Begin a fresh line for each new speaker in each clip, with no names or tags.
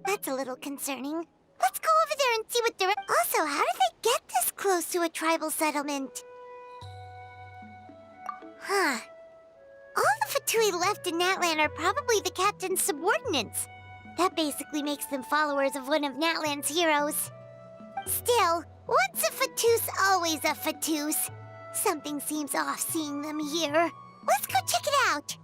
That's a little concerning. Let's go over there and see what they're... Also, how did they get this close to a tribal settlement? Huh. All the Fatui left in Natlan are probably the captain's subordinates. That basically makes them followers of one of Natlan's heroes. Still, once a Fatus, always a Fatus. Something seems off seeing them here. Let's go check it out.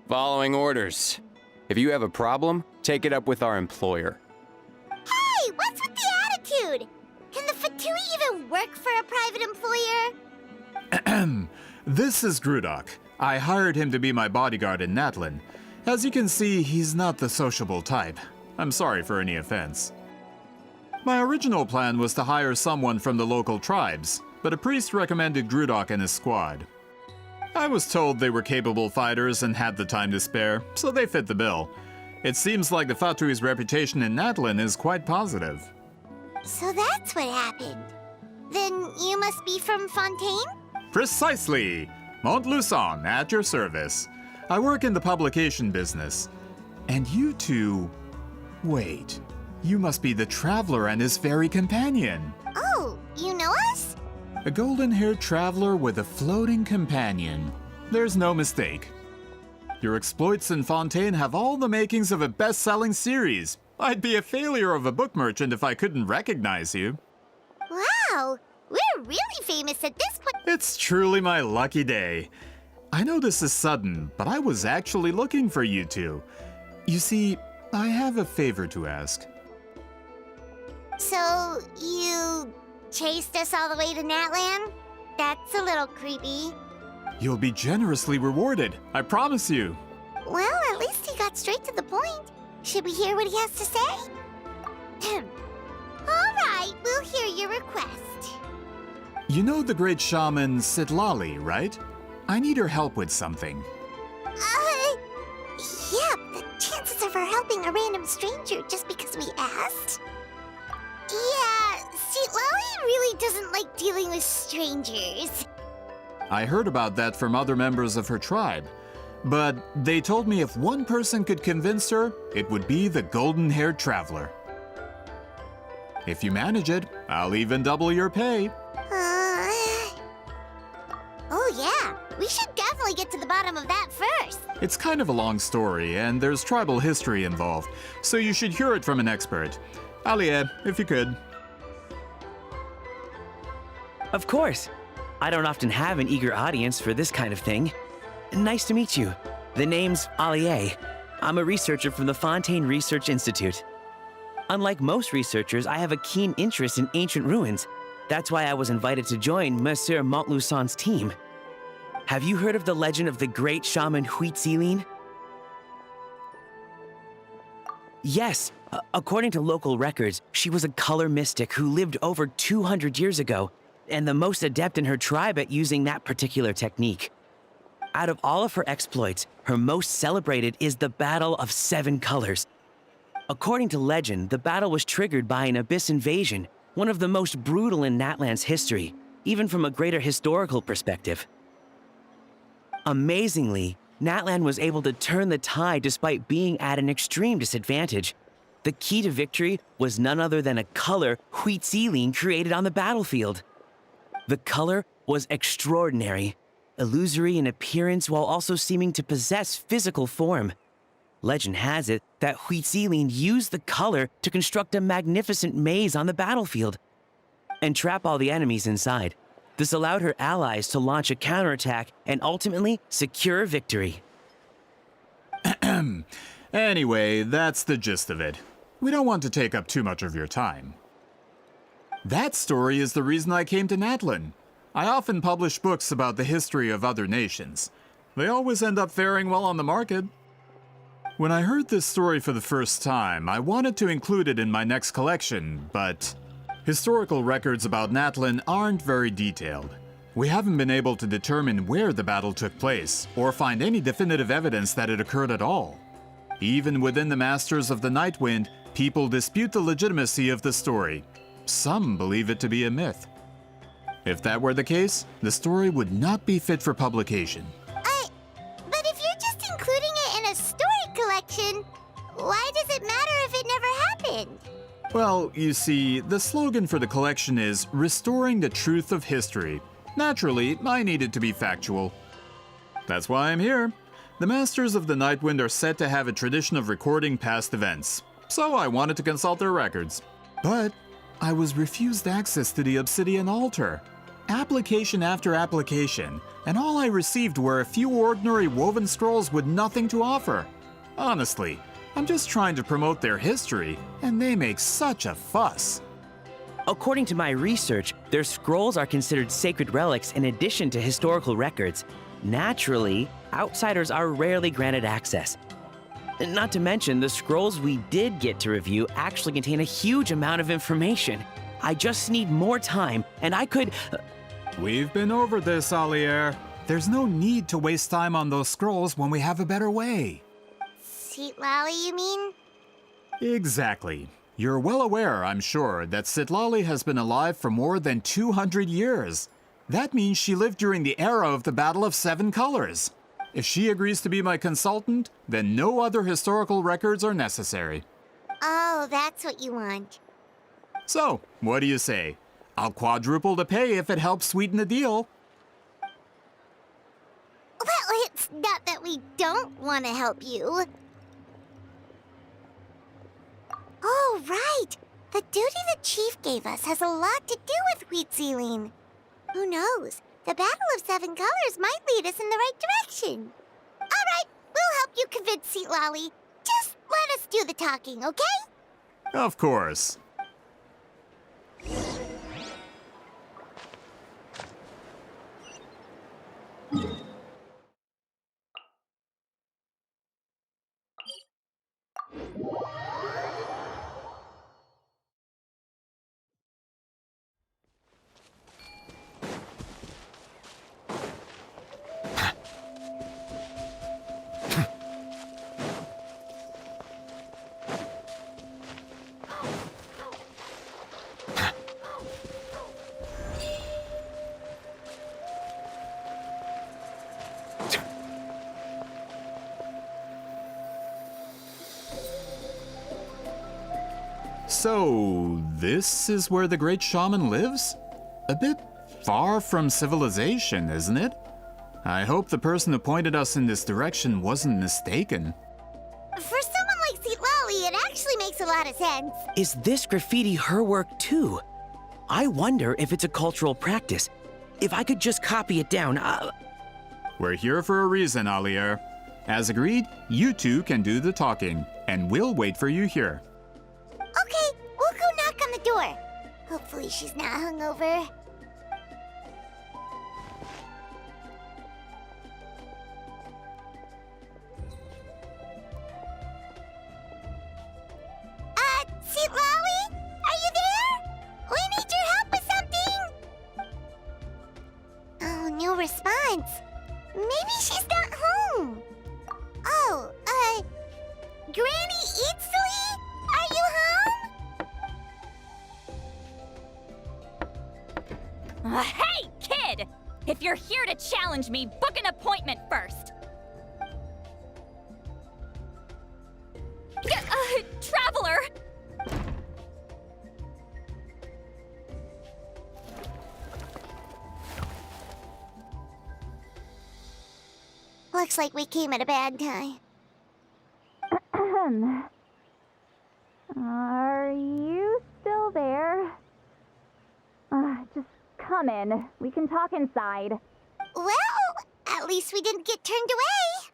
Following orders. If you have a problem, take it up with our employer.
Hey, what's with the attitude? Can the Fatui even work for a private employer?
This is Grudok. I hired him to be my bodyguard in Natlan. As you can see, he's not the sociable type. I'm sorry for any offense. My original plan was to hire someone from the local tribes, but a priest recommended Grudok and his squad. I was told they were capable fighters and had the time to spare, so they fit the bill. It seems like the Fatui's reputation in Natlan is quite positive.
So that's what happened. Then you must be from Fontaine?
Precisely! Montluçon, at your service. I work in the publication business. And you two... Wait, you must be the traveler and his fairy companion.
Oh, you know us?
A golden-haired traveler with a floating companion. There's no mistake. Your exploits in Fontaine have all the makings of a best-selling series. I'd be a failure of a book merchant if I couldn't recognize you.
Wow, we're really famous at this point.
It's truly my lucky day. I know this is sudden, but I was actually looking for you two. You see, I have a favor to ask.
So, you chased us all the way to Natlan? That's a little creepy.
You'll be generously rewarded, I promise you.
Well, at least he got straight to the point. Should we hear what he has to say? All right, we'll hear your request.
You know the great shaman Citlali, right? I need her help with something.
Yeah, the chances of her helping a random stranger just because we asked? Yeah, Citlali really doesn't like dealing with strangers.
I heard about that from other members of her tribe. But they told me if one person could convince her, it would be the golden-haired traveler. If you manage it, I'll even double your pay.
Oh yeah, we should definitely get to the bottom of that first.
It's kind of a long story, and there's tribal history involved, so you should hear it from an expert. Alie, if you could.
Of course. I don't often have an eager audience for this kind of thing. Nice to meet you. The name's Alie. I'm a researcher from the Fontaine Research Institute. Unlike most researchers, I have a keen interest in ancient ruins. That's why I was invited to join Monsieur Montluçon's team. Have you heard of the legend of the great shaman Citlali? Yes, according to local records, she was a color mystic who lived over 200 years ago, and the most adept in her tribe at using that particular technique. Out of all of her exploits, her most celebrated is the Battle of 7 Colors. According to legend, the battle was triggered by an abyss invasion, one of the most brutal in Natlan's history, even from a greater historical perspective. Amazingly, Natlan was able to turn the tide despite being at an extreme disadvantage. The key to victory was none other than a color Citlali created on the battlefield. The color was extraordinary, illusory in appearance while also seeming to possess physical form. Legend has it that Citlali used the color to construct a magnificent maze on the battlefield. and trap all the enemies inside. This allowed her allies to launch a counterattack and ultimately secure victory.
Anyway, that's the gist of it. We don't want to take up too much of your time. That story is the reason I came to Natlin. I often publish books about the history of other nations. They always end up faring well on the market. When I heard this story for the first time, I wanted to include it in my next collection, but historical records about Natlin aren't very detailed. We haven't been able to determine where the battle took place, or find any definitive evidence that it occurred at all. Even within the Masters of the Nightwind, people dispute the legitimacy of the story. Some believe it to be a myth. If that were the case, the story would not be fit for publication.
But if you're just including it in a story collection, why does it matter if it never happened?
Well, you see, the slogan for the collection is Restoring the Truth of History. Naturally, I needed to be factual. That's why I'm here. The Masters of the Nightwind are said to have a tradition of recording past events, so I wanted to consult their records. But I was refused access to the Obsidian Altar. Application after application, and all I received were a few ordinary woven scrolls with nothing to offer. Honestly, I'm just trying to promote their history, and they make such a fuss.
According to my research, their scrolls are considered sacred relics in addition to historical records. Naturally, outsiders are rarely granted access. Not to mention, the scrolls we did get to review actually contain a huge amount of information. I just need more time, and I could...
We've been over this, Alier. There's no need to waste time on those scrolls when we have a better way.
Citlali, you mean?
Exactly. You're well aware, I'm sure, that Citlali has been alive for more than 200 years. That means she lived during the era of the Battle of Seven Colors. If she agrees to be my consultant, then no other historical records are necessary.
Oh, that's what you want.
So, what do you say? I'll quadruple the pay if it helps sweeten the deal.
Well, it's not that we don't want to help you. Oh, right. The duty the chief gave us has a lot to do with wheat sealing. Who knows? The Battle of Seven Colors might lead us in the right direction. All right, we'll help you convince Citlali. Just let us do the talking, okay?
Of course. So, this is where the great shaman lives? A bit far from civilization, isn't it? I hope the person who pointed us in this direction wasn't mistaken.
For someone like Citlali, it actually makes a lot of sense.
Is this graffiti her work too? I wonder if it's a cultural practice. If I could just copy it down,
We're here for a reason, Alier. As agreed, you two can do the talking, and we'll wait for you here.
Okay, we'll go knock on the door. Hopefully she's not hungover. Citlali? Are you there? We need your help with something! Oh, no response. Maybe she's not home. Oh, Granny Citlali? Are you home?
Hey, kid! If you're here to challenge me, book an appointment first. Traveler!
Looks like we came at a bad time.
Are you still there? come in. We can talk inside.
Well, at least we didn't get turned away.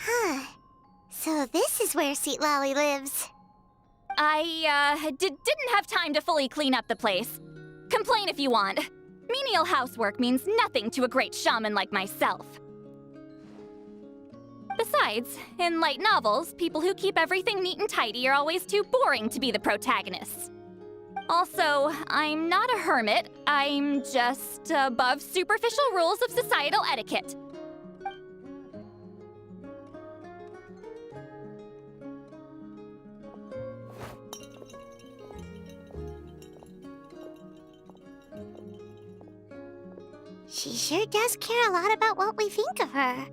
Huh. So this is where Citlali lives.
I, didn't have time to fully clean up the place. Complain if you want. Menial housework means nothing to a great shaman like myself. Besides, in light novels, people who keep everything neat and tidy are always too boring to be the protagonists. Also, I'm not a hermit. I'm just above superficial rules of societal etiquette.
She sure does care a lot about what we think of her.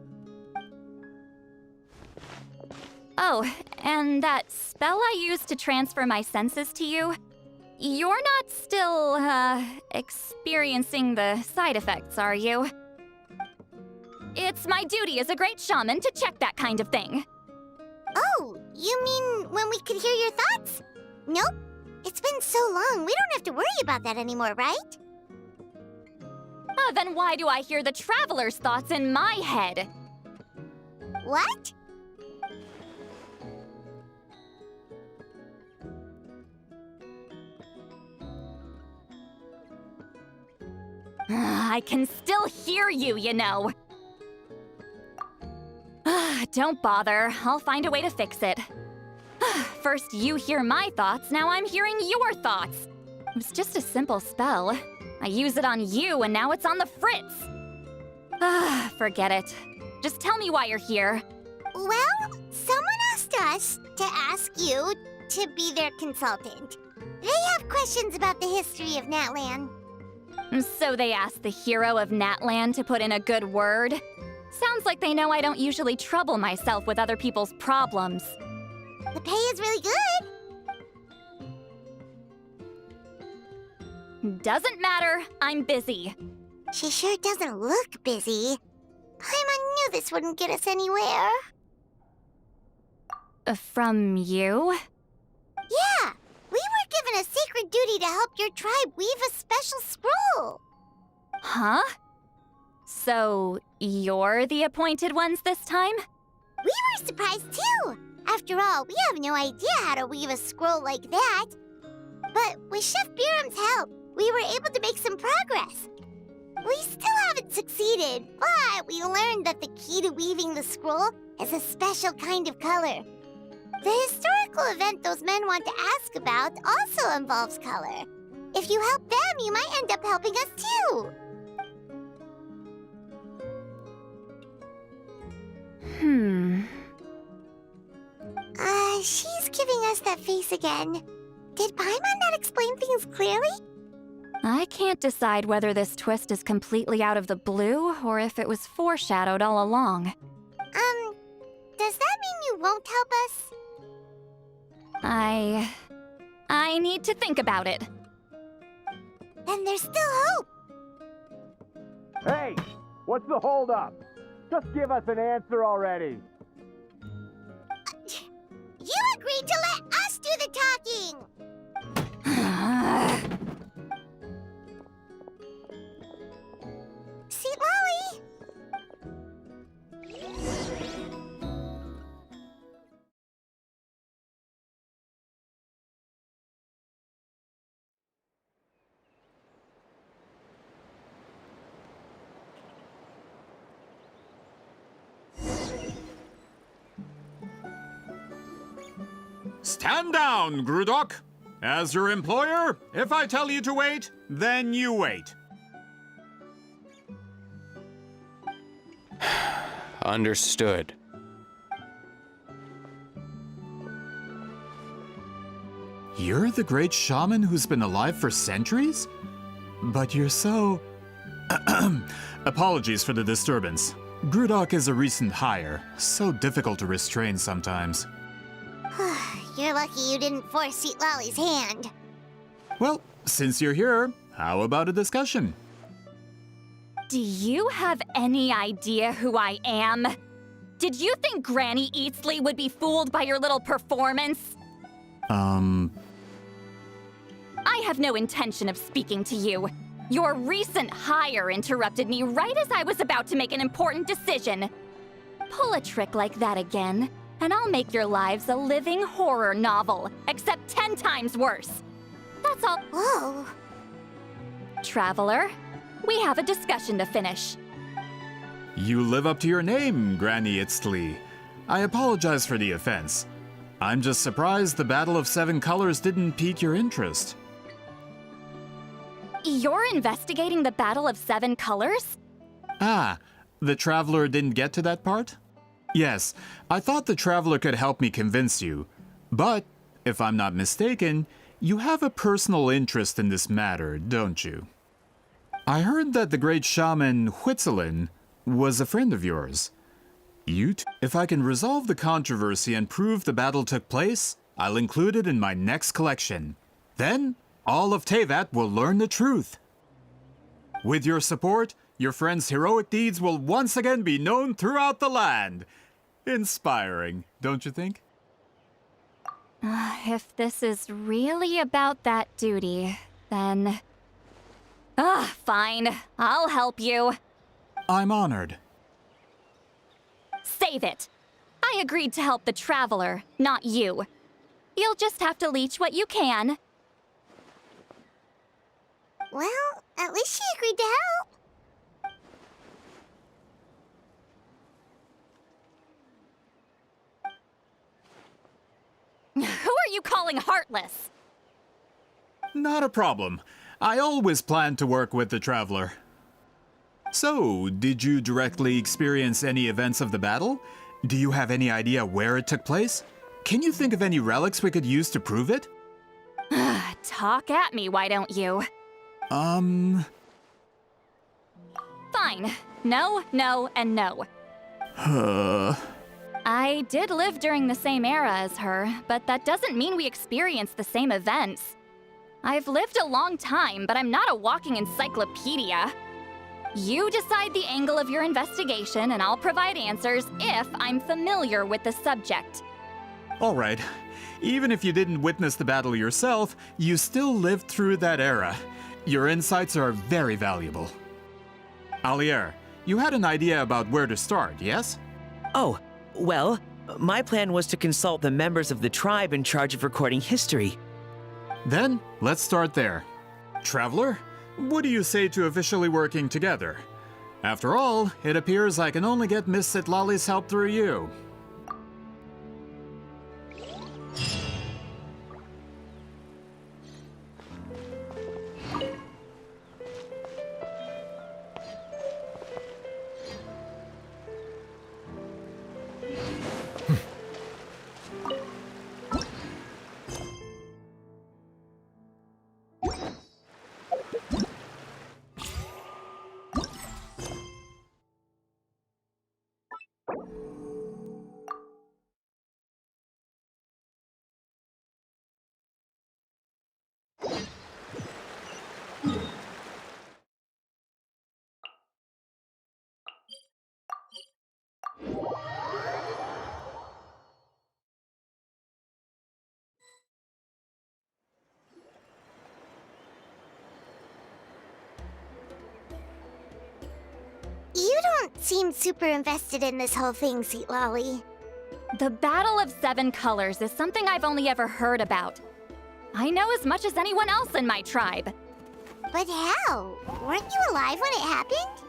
Oh, and that spell I used to transfer my senses to you, you're not still, experiencing the side effects, are you? It's my duty as a great shaman to check that kind of thing.
Oh, you mean when we could hear your thoughts? Nope. It's been so long, we don't have to worry about that anymore, right?
Then why do I hear the traveler's thoughts in my head?
What?
I can still hear you, you know. Don't bother. I'll find a way to fix it. First you hear my thoughts, now I'm hearing your thoughts. It was just a simple spell. I use it on you, and now it's on the fritz. Forget it. Just tell me why you're here.
Well, someone asked us to ask you to be their consultant. They have questions about the history of Natlan.
So they asked the hero of Natlan to put in a good word? Sounds like they know I don't usually trouble myself with other people's problems.
The pay is really good.
Doesn't matter, I'm busy.
She sure doesn't look busy. Paimon knew this wouldn't get us anywhere.
From you?
Yeah, we were given a sacred duty to help your tribe weave a special scroll.
Huh? So, you're the appointed ones this time?
We were surprised too. After all, we have no idea how to weave a scroll like that. But with Chef Biram's help, we were able to make some progress. We still haven't succeeded, but we learned that the key to weaving the scroll is a special kind of color. The historical event those men want to ask about also involves color. If you help them, you might end up helping us too. She's giving us that face again. Did Paimon not explain things clearly?
I can't decide whether this twist is completely out of the blue or if it was foreshadowed all along.
Does that mean you won't help us?
I need to think about it.
Then there's still hope.
Hey, what's the holdup? Just give us an answer already.
You agreed to let us do the talking! Citlali!
Stand down, Grudok. As your employer, if I tell you to wait, then you wait.
Understood.
You're the great shaman who's been alive for centuries? But you're so... Apologies for the disturbance. Grudok is a recent hire, so difficult to restrain sometimes.
You're lucky you didn't force Citlali's hand.
Well, since you're here, how about a discussion?
Do you have any idea who I am? Did you think Granny Eatsley would be fooled by your little performance? I have no intention of speaking to you. Your recent hire interrupted me right as I was about to make an important decision. Pull a trick like that again, and I'll make your lives a living horror novel, except 10 times worse. That's all.
Whoa.
Traveler, we have a discussion to finish.
You live up to your name, Granny Itztli. I apologize for the offense. I'm just surprised the Battle of Seven Colors didn't pique your interest.
You're investigating the Battle of Seven Colors?
Ah, the Traveler didn't get to that part? Yes, I thought the Traveler could help me convince you. But, if I'm not mistaken, you have a personal interest in this matter, don't you? I heard that the great shaman Huitzilin was a friend of yours. If I can resolve the controversy and prove the battle took place, I'll include it in my next collection. Then, all of Tevat will learn the truth. With your support, your friend's heroic deeds will once again be known throughout the land. Inspiring, don't you think?
If this is really about that duty, then... fine. I'll help you.
I'm honored.
Save it. I agreed to help the Traveler, not you. You'll just have to leech what you can.
Well, at least she agreed to help.
Who are you calling heartless?
Not a problem. I always planned to work with the Traveler. So, did you directly experience any events of the battle? Do you have any idea where it took place? Can you think of any relics we could use to prove it?
Talk at me, why don't you? Fine. No, no, and no. I did live during the same era as her, but that doesn't mean we experienced the same events. I've lived a long time, but I'm not a walking encyclopedia. You decide the angle of your investigation, and I'll provide answers if I'm familiar with the subject.
All right. Even if you didn't witness the battle yourself, you still lived through that era. Your insights are very valuable. Alier, you had an idea about where to start, yes?
Oh, well, my plan was to consult the members of the tribe in charge of recording history.
Then, let's start there. Traveler, what do you say to officially working together? After all, it appears I can only get Miss Citlali's help through you.
You don't seem super invested in this whole thing, Citlali.
The Battle of Seven Colors is something I've only ever heard about. I know as much as anyone else in my tribe.
But how? Weren't you alive when it happened?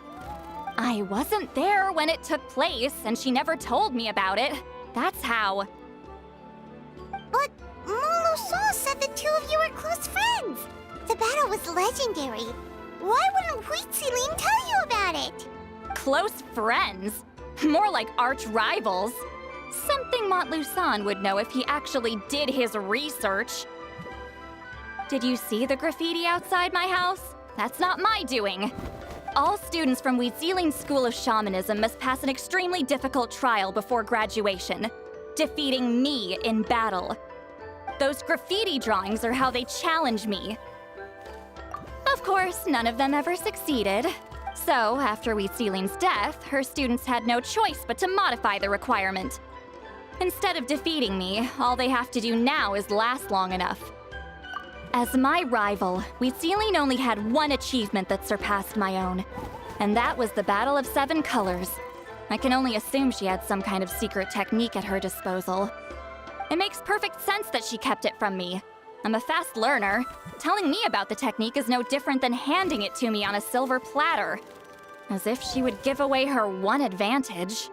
I wasn't there when it took place, and she never told me about it. That's how.
But Molo-Saw said the two of you were close friends. The battle was legendary. Why wouldn't Huitzilin tell you about it?
Close friends? More like arch rivals. Something Montluçon would know if he actually did his research. Did you see the graffiti outside my house? That's not my doing. all students from Weezeling School of Shamanism must pass an extremely difficult trial before graduation, defeating me in battle. Those graffiti drawings are how they challenge me. Of course, none of them ever succeeded. So, after Weezeling's death, her students had no choice but to modify the requirement. Instead of defeating me, all they have to do now is last long enough. As my rival, Weezeling only had one achievement that surpassed my own, and that was the Battle of 7 Colors. I can only assume she had some kind of secret technique at her disposal. It makes perfect sense that she kept it from me. I'm a fast learner. Telling me about the technique is no different than handing it to me on a silver platter. As if she would give away her one advantage.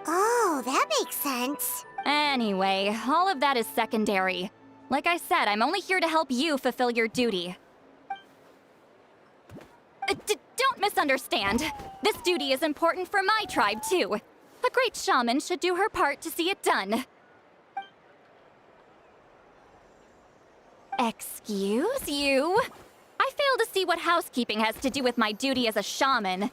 Oh, that makes sense.
Anyway, all of that is secondary. Like I said, I'm only here to help you fulfill your duty. Don't misunderstand. This duty is important for my tribe, too. A great shaman should do her part to see it done. Excuse you? I fail to see what housekeeping has to do with my duty as a shaman.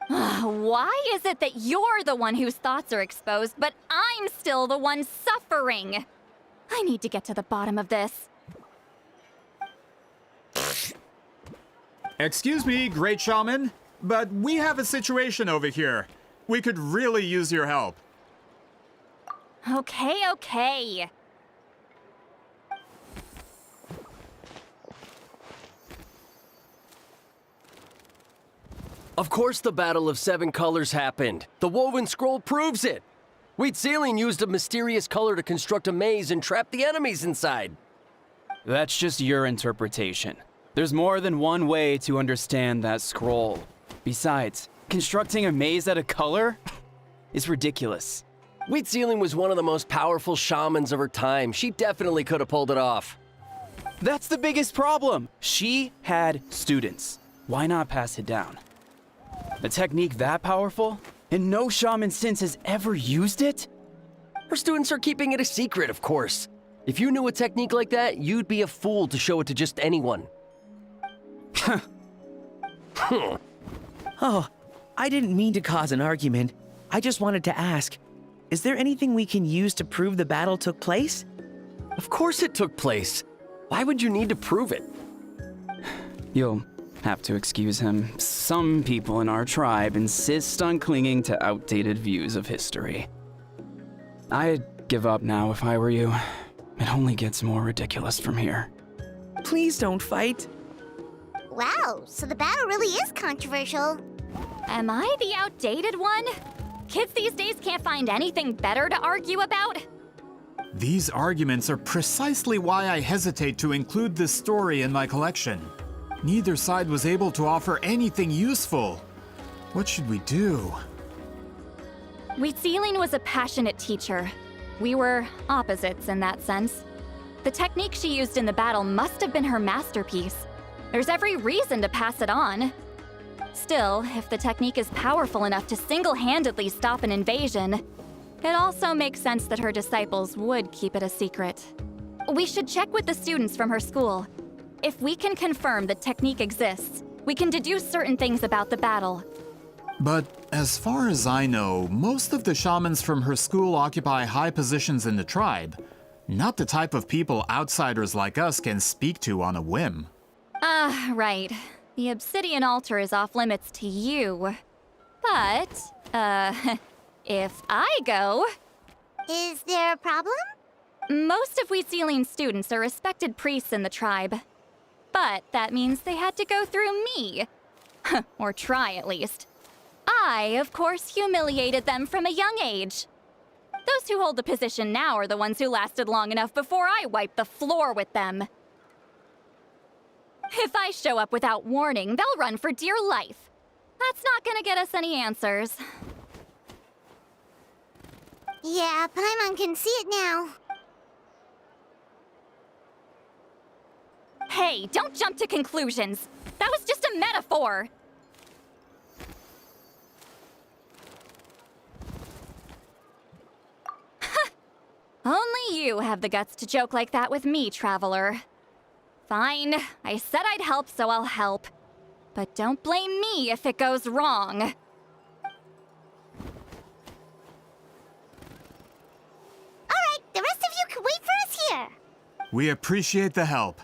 Why is it that you're the one whose thoughts are exposed, but I'm still the one suffering? I need to get to the bottom of this.
Excuse me, great shaman, but we have a situation over here. We could really use your help.
Okay.
Of course the Battle of 7 Colors happened. The woven scroll proves it. Weezeling used a mysterious color to construct a maze and trap the enemies inside.
That's just your interpretation. There's more than one way to understand that scroll. Besides, constructing a maze out of color is ridiculous.
Weezeling was one of the most powerful shamans of her time. She definitely could have pulled it off.
That's the biggest problem. She had students. Why not pass it down? A technique that powerful? And no shaman since has ever used it?
Her students are keeping it a secret, of course. If you knew a technique like that, you'd be a fool to show it to just anyone.
Oh, I didn't mean to cause an argument. I just wanted to ask, is there anything we can use to prove the battle took place?
Of course it took place. Why would you need to prove it?
You'll have to excuse him. Some people in our tribe insist on clinging to outdated views of history. I'd give up now if I were you. It only gets more ridiculous from here.
Please don't fight.
Wow, so the battle really is controversial.
Am I the outdated one? Kids these days can't find anything better to argue about?
These arguments are precisely why I hesitate to include this story in my collection. Neither side was able to offer anything useful. What should we do?
Weezeling was a passionate teacher. We were opposites in that sense. The technique she used in the battle must have been her masterpiece. There's every reason to pass it on. Still, if the technique is powerful enough to single-handedly stop an invasion, it also makes sense that her disciples would keep it a secret. We should check with the students from her school. If we can confirm the technique exists, we can deduce certain things about the battle.
But as far as I know, most of the shamans from her school occupy high positions in the tribe. Not the type of people outsiders like us can speak to on a whim.
Right. The obsidian altar is off limits to you. But, if I go...
Is there a problem?
Most of Weezeling's students are respected priests in the tribe. But that means they had to go through me. Or try, at least. I, of course, humiliated them from a young age. Those who hold the position now are the ones who lasted long enough before I wiped the floor with them. If I show up without warning, they'll run for dear life. That's not gonna get us any answers.
Yeah, Paimon can see it now.
Hey, don't jump to conclusions. That was just a metaphor. Only you have the guts to joke like that with me, traveler. Fine. I said I'd help, so I'll help. But don't blame me if it goes wrong.
Alright, the rest of you can wait for us here.
We appreciate the help.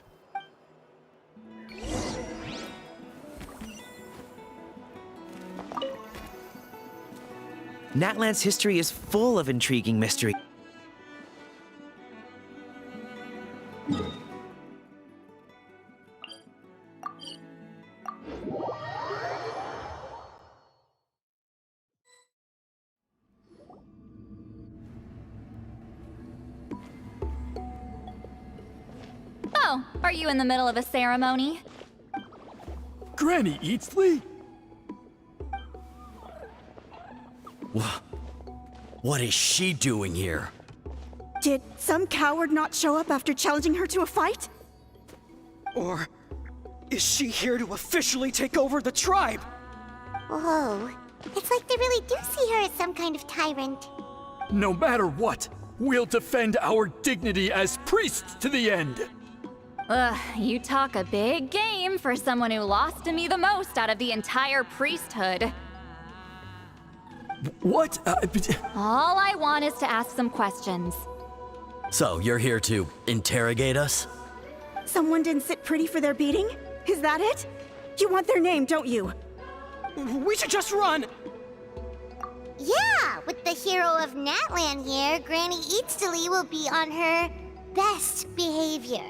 Natlan's history is full of intriguing mystery.
Oh, are you in the middle of a ceremony?
Granny Eatsley?
What is she doing here?
Did some coward not show up after challenging her to a fight?
Or is she here to officially take over the tribe?
Whoa. It's like they really do see her as some kind of tyrant.
No matter what, we'll defend our dignity as priests to the end.
Ugh, you talk a big game for someone who lost to me the most out of the entire priesthood.
What?
All I want is to ask some questions.
So, you're here to interrogate us?
Someone didn't sit pretty for their beating? Is that it? You want their name, don't you?
We should just run!
Yeah, with the hero of Natlan here, Granny Eatsley will be on her best behavior.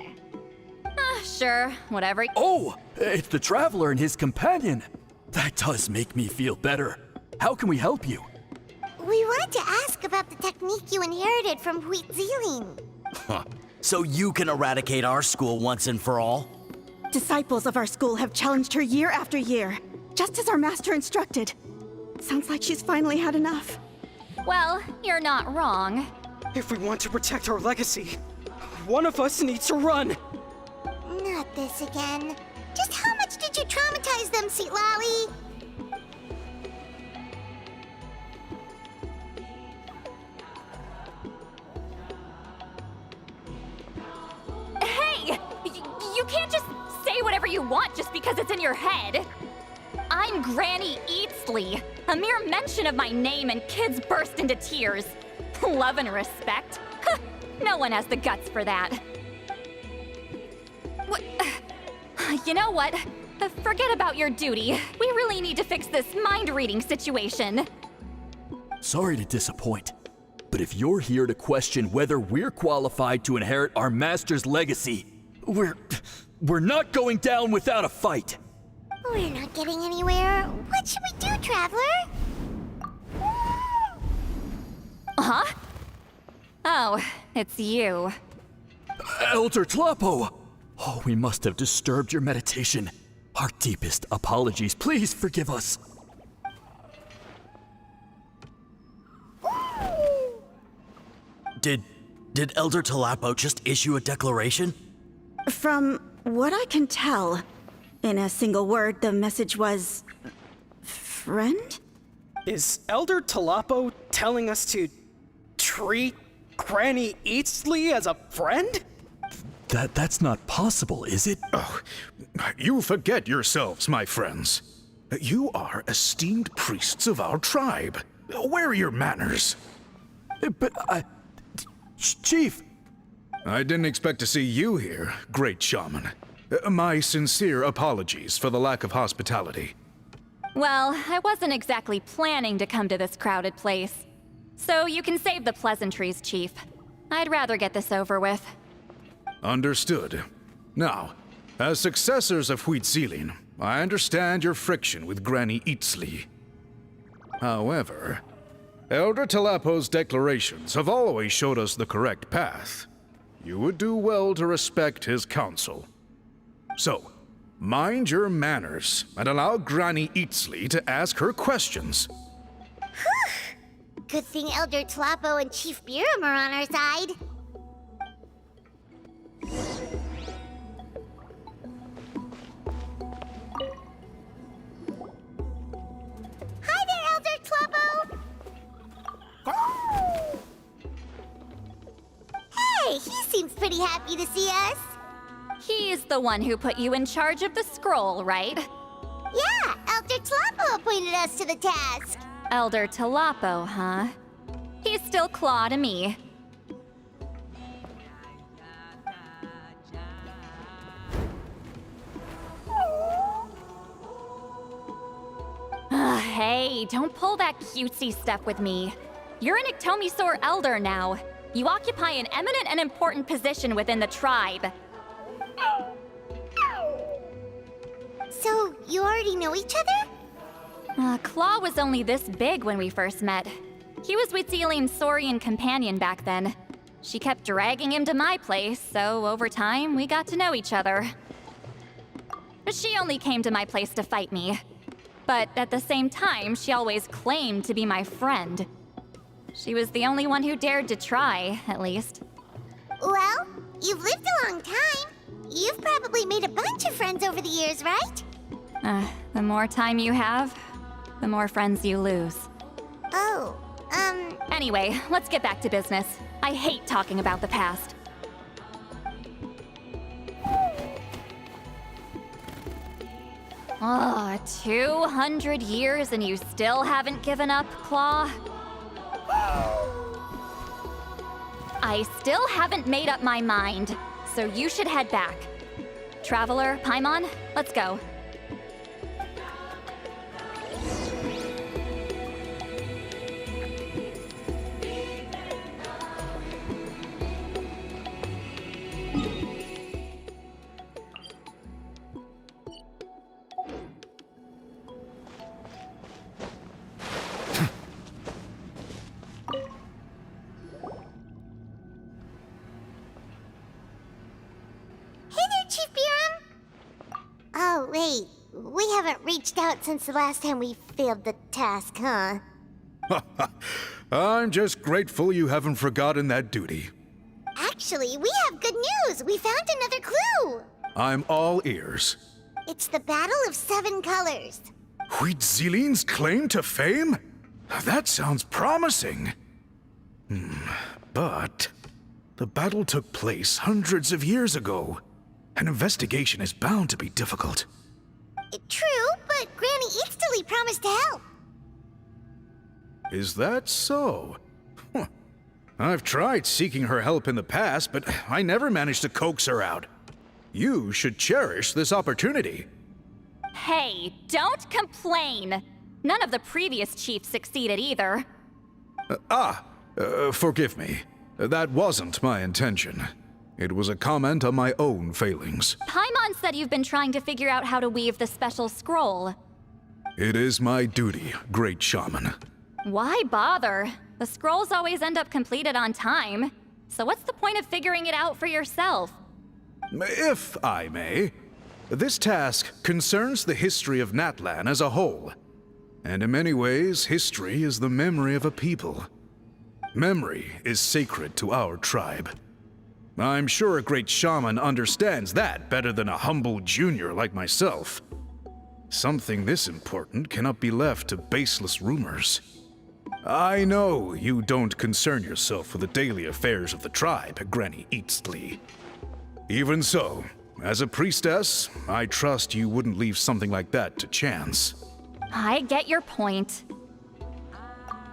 Sure, whatever.
Oh, it's the Traveler and his companion. That does make me feel better. How can we help you?
We wanted to ask about the technique you inherited from Huitziling.
So you can eradicate our school once and for all?
Disciples of our school have challenged her year after year, just as our master instructed. Sounds like she's finally had enough.
Well, you're not wrong.
If we want to protect our legacy, one of us needs to run.
Not this again. Just how much did you traumatize them, Citlali?
Hey! You can't just say whatever you want just because it's in your head. I'm Granny Eatsley. A mere mention of my name and kids burst into tears. Love and respect? No one has the guts for that. What? You know what? Forget about your duty. We really need to fix this mind-reading situation.
Sorry to disappoint, but if you're here to question whether we're qualified to inherit our master's legacy, we're not going down without a fight.
We're not getting anywhere. What should we do, Traveler?
Huh? Oh, it's you.
Elder Tlapo! Oh, we must have disturbed your meditation. Our deepest apologies. Please forgive us.
Did Elder Tlapo just issue a declaration?
From what I can tell, in a single word, the message was... friend?
Is Elder Tlapo telling us to treat Granny Eatsley as a friend?
That's not possible, is it?
Oh, you forget yourselves, my friends. You are esteemed priests of our tribe. Where are your manners?
But Chief!
I didn't expect to see you here, great shaman. My sincere apologies for the lack of hospitality.
Well, I wasn't exactly planning to come to this crowded place. So you can save the pleasantries, Chief. I'd rather get this over with.
Understood. Now, as successors of Huitziling, I understand your friction with Granny Eatsley. However, Elder Tlapo's declarations have always showed us the correct path. You would do well to respect his counsel. So, mind your manners and allow Granny Eatsley to ask her questions.
Good thing Elder Tlapo and Chief Biram are on our side. Hi there, Elder Tlapo! Hey, he seems pretty happy to see us.
He's the one who put you in charge of the scroll, right?
Yeah, Elder Tlapo appointed us to the task.
Elder Tlapo, huh? He's still Claw to me. Hey, don't pull that cutesy stuff with me. You're an Iktomisaur Elder now. You occupy an eminent and important position within the tribe.
So, you already know each other?
Claw was only this big when we first met. He was Wheatziline's Saurian companion back then. She kept dragging him to my place, so over time, we got to know each other. She only came to my place to fight me. But at the same time, she always claimed to be my friend. She was the only one who dared to try, at least.
Well, you've lived a long time. You've probably made a bunch of friends over the years, right?
The more time you have, the more friends you lose.
Oh,
Anyway, let's get back to business. I hate talking about the past. Oh, 200 years and you still haven't given up, Claw? I still haven't made up my mind, so you should head back. Traveler, Paimon, let's go.
Oh, wait. We haven't reached out since the last time we failed the task, huh?
I'm just grateful you haven't forgotten that duty.
Actually, we have good news! We found another clue!
I'm all ears.
It's the Battle of 7 Colors.
Wheatziline's claim to fame? That sounds promising. But the battle took place hundreds of years ago. An investigation is bound to be difficult.
True, but Granny Eatsterly promised to help.
Is that so? I've tried seeking her help in the past, but I never managed to coax her out. You should cherish this opportunity.
Hey, don't complain! None of the previous chiefs succeeded either.
Forgive me. That wasn't my intention. It was a comment on my own failings.
Paimon said you've been trying to figure out how to weave the special scroll.
It is my duty, great shaman.
Why bother? The scrolls always end up completed on time. So what's the point of figuring it out for yourself?
If I may, this task concerns the history of Natlan as a whole. And in many ways, history is the memory of a people. Memory is sacred to our tribe. I'm sure a great shaman understands that better than a humble junior like myself. Something this important cannot be left to baseless rumors. I know you don't concern yourself with the daily affairs of the tribe, Granny Eatsterly. Even so, as a priestess, I trust you wouldn't leave something like that to chance.
I get your point.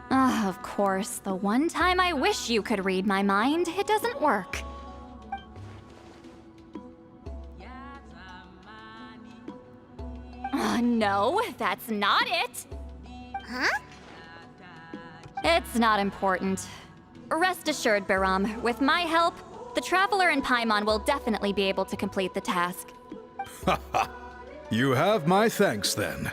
Of course, the one time I wish you could read my mind, it doesn't work. No, that's not it.
Huh?
It's not important. Rest assured, Biram, with my help, the Traveler and Paimon will definitely be able to complete the task.
You have my thanks then.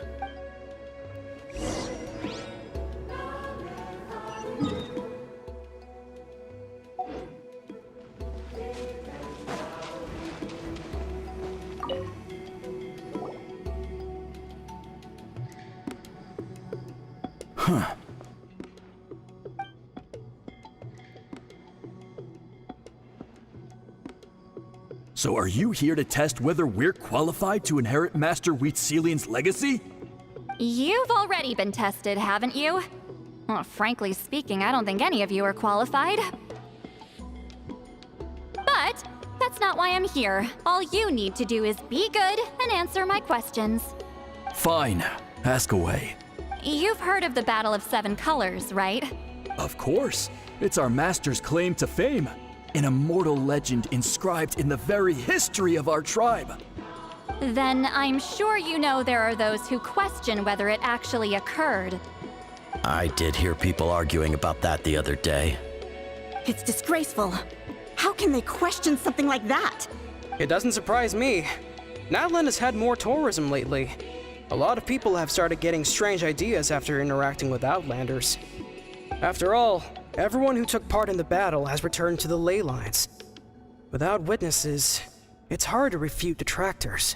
So are you here to test whether we're qualified to inherit Master Wheatziline's legacy?
You've already been tested, haven't you? Well, frankly speaking, I don't think any of you are qualified. But that's not why I'm here. All you need to do is be good and answer my questions.
Fine. Ask away.
You've heard of the Battle of Seven Colors, right?
Of course. It's our master's claim to fame. An immortal legend inscribed in the very history of our tribe.
Then I'm sure you know there are those who question whether it actually occurred.
I did hear people arguing about that the other day.
It's disgraceful. How can they question something like that?
It doesn't surprise me. Natlan has had more tourism lately. A lot of people have started getting strange ideas after interacting with Outlanders. After all, everyone who took part in the battle has returned to the ley lines. Without witnesses, it's hard to refute detractors.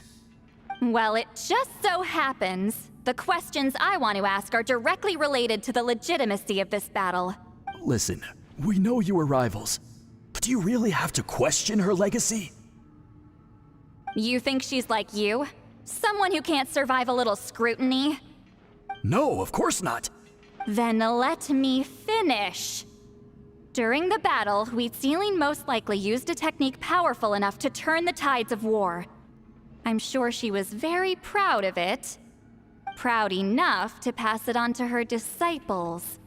Well, it just so happens the questions I want to ask are directly related to the legitimacy of this battle.
Listen, we know you were rivals, but do you really have to question her legacy?
You think she's like you? Someone who can't survive a little scrutiny?
No, of course not.
Then let me finish. During the battle, Wheatsealing most likely used a technique powerful enough to turn the tides of war. I'm sure she was very proud of it. Proud enough to pass it on to her disciples.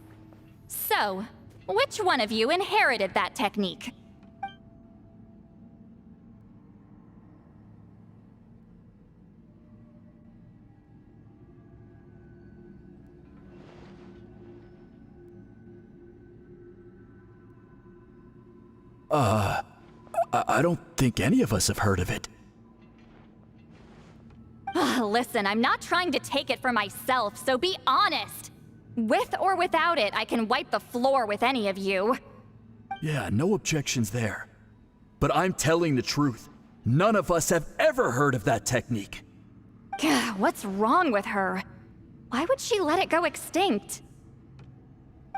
So, which one of you inherited that technique?
I don't think any of us have heard of it.
Listen, I'm not trying to take it for myself, so be honest. With or without it, I can wipe the floor with any of you.
Yeah, no objections there. But I'm telling the truth. None of us have ever heard of that technique.
What's wrong with her? Why would she let it go extinct?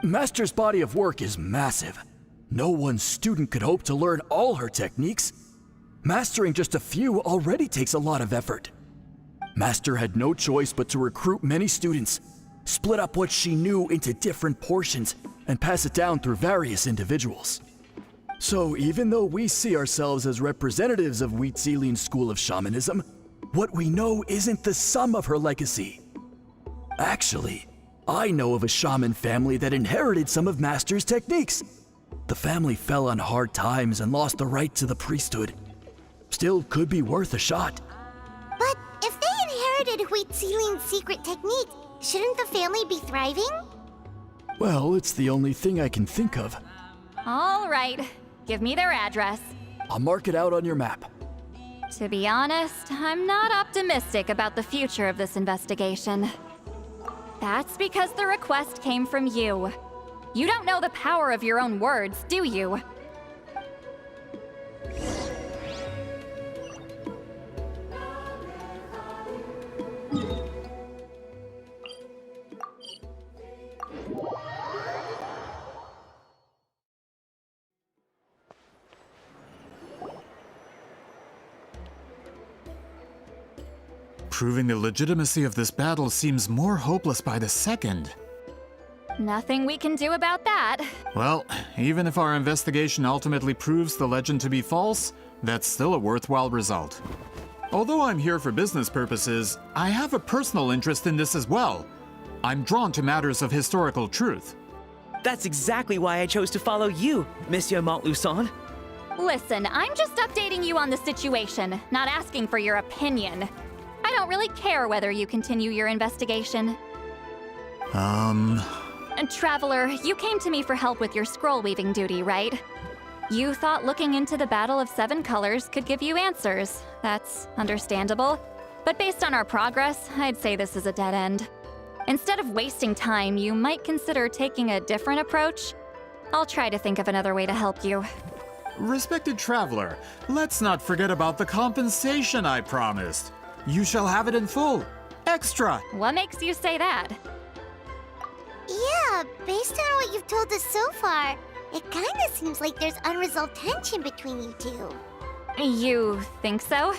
Master's body of work is massive. No one student could hope to learn all her techniques. Mastering just a few already takes a lot of effort. Master had no choice but to recruit many students, split up what she knew into different portions, and pass it down through various individuals. So even though we see ourselves as representatives of Wheatsealing's school of shamanism, what we know isn't the sum of her legacy. Actually, I know of a shaman family that inherited some of Master's techniques. The family fell on hard times and lost the right to the priesthood. Still could be worth a shot.
But if they inherited Wheatsealing's secret technique, shouldn't the family be thriving?
Well, it's the only thing I can think of.
All right, give me their address.
I'll mark it out on your map.
To be honest, I'm not optimistic about the future of this investigation. That's because the request came from you. You don't know the power of your own words, do you?
Proving the legitimacy of this battle seems more hopeless by the second.
Nothing we can do about that.
Well, even if our investigation ultimately proves the legend to be false, that's still a worthwhile result. Although I'm here for business purposes, I have a personal interest in this as well. I'm drawn to matters of historical truth.
That's exactly why I chose to follow you, Monsieur Montluçon.
Listen, I'm just updating you on the situation, not asking for your opinion. I don't really care whether you continue your investigation. Traveler, you came to me for help with your scroll weaving duty, right? You thought looking into the Battle of Seven Colors could give you answers. That's understandable. But based on our progress, I'd say this is a dead end. Instead of wasting time, you might consider taking a different approach. I'll try to think of another way to help you.
Respected traveler, let's not forget about the compensation I promised. You shall have it in full. Extra!
What makes you say that?
Yeah, based on what you've told us so far, it kinda seems like there's unresolved tension between you two.
You think so?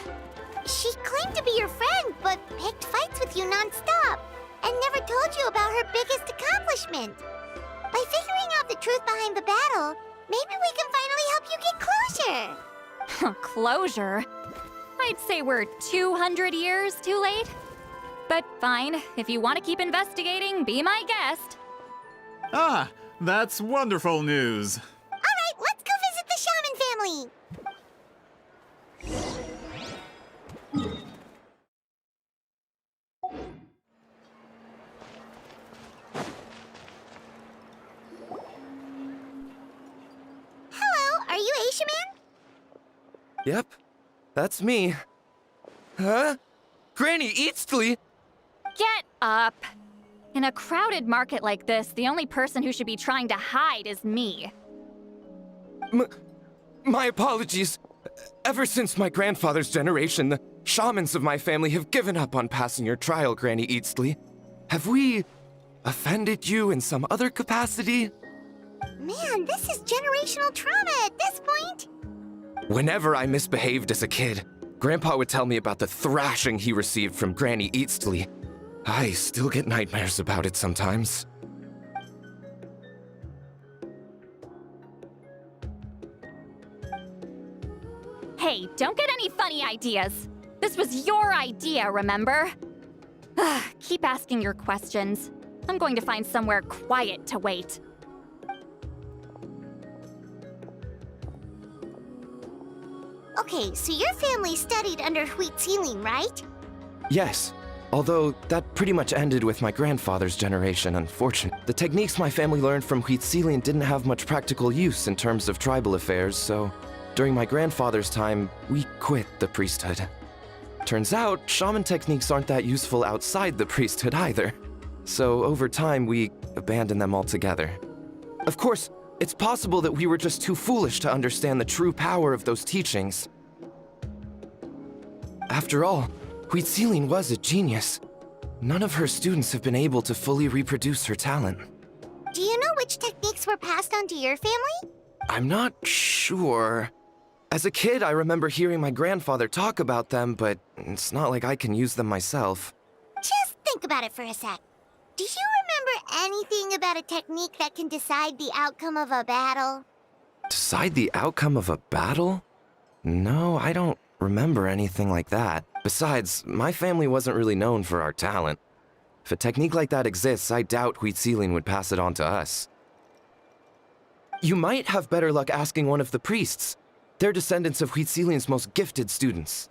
She claimed to be your friend, but picked fights with you non-stop, and never told you about her biggest accomplishment. By figuring out the truth behind the battle, maybe we can finally help you get closure.
Closure? I'd say we're 200 years too late. But fine, if you want to keep investigating, be my guest.
Ah, that's wonderful news.
All right, let's go visit the Shaman family. Hello, are you a shaman?
Yep, that's me. Huh? Granny Eatsley?
Get up. In a crowded market like this, the only person who should be trying to hide is me.
My apologies. Ever since my grandfather's generation, the shamans of my family have given up on passing your trial, Granny Eatsley. Have we offended you in some other capacity?
Man, this is generational trauma at this point.
Whenever I misbehaved as a kid, Grandpa would tell me about the thrashing he received from Granny Eatsley. I still get nightmares about it sometimes.
Hey, don't get any funny ideas. This was your idea, remember? Keep asking your questions. I'm going to find somewhere quiet to wait.
Okay, so your family studied under Citlali, right?
Yes, although that pretty much ended with my grandfather's generation, unfortunately. The techniques my family learned from Citlali didn't have much practical use in terms of tribal affairs, so during my grandfather's time, we quit the priesthood. Turns out, shaman techniques aren't that useful outside the priesthood either. So over time, we abandoned them altogether. Of course, it's possible that we were just too foolish to understand the true power of those teachings. After all, Citlali was a genius. None of her students have been able to fully reproduce her talent.
Do you know which techniques were passed on to your family?
I'm not sure. As a kid, I remember hearing my grandfather talk about them, but it's not like I can use them myself.
Just think about it for a sec. Do you remember anything about a technique that can decide the outcome of a battle?
Decide the outcome of a battle? No, I don't remember anything like that. Besides, my family wasn't really known for our talent. If a technique like that exists, I doubt Citlali would pass it on to us. You might have better luck asking one of the priests. They're descendants of Citlali's most gifted students.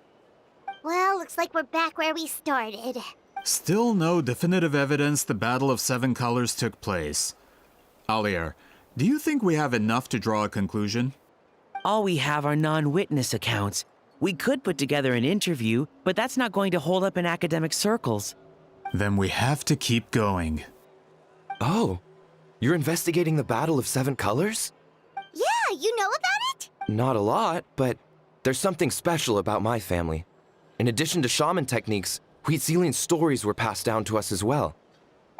Well, looks like we're back where we started.
Still no definitive evidence the Battle of Seven Colors took place. Alir, do you think we have enough to draw a conclusion?
All we have are non-witness accounts. We could put together an interview, but that's not going to hold up in academic circles.
Then we have to keep going.
Oh, you're investigating the Battle of Seven Colors?
Yeah, you know about it?
Not a lot, but there's something special about my family. In addition to shaman techniques, Citlali's stories were passed down to us as well.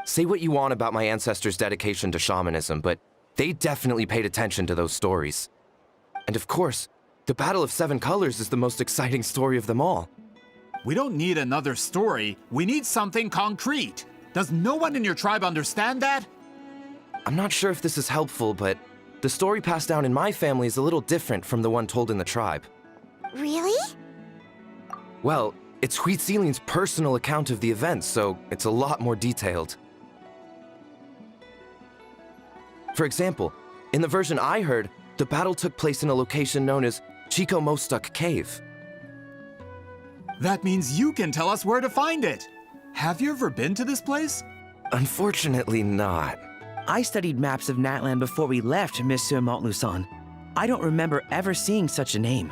Say what you want about my ancestors' dedication to shamanism, but they definitely paid attention to those stories. And of course, the Battle of Seven Colors is the most exciting story of them all.
We don't need another story. We need something concrete. Does no one in your tribe understand that?
I'm not sure if this is helpful, but the story passed down in my family is a little different from the one told in the tribe.
Really?
Well, it's Citlali's personal account of the events, so it's a lot more detailed. For example, in the version I heard, the battle took place in a location known as Chico Mostuk Cave.
That means you can tell us where to find it. Have you ever been to this place?
Unfortunately not.
I studied maps of Natlan before we left, Monsieur Montluçon. I don't remember ever seeing such a name.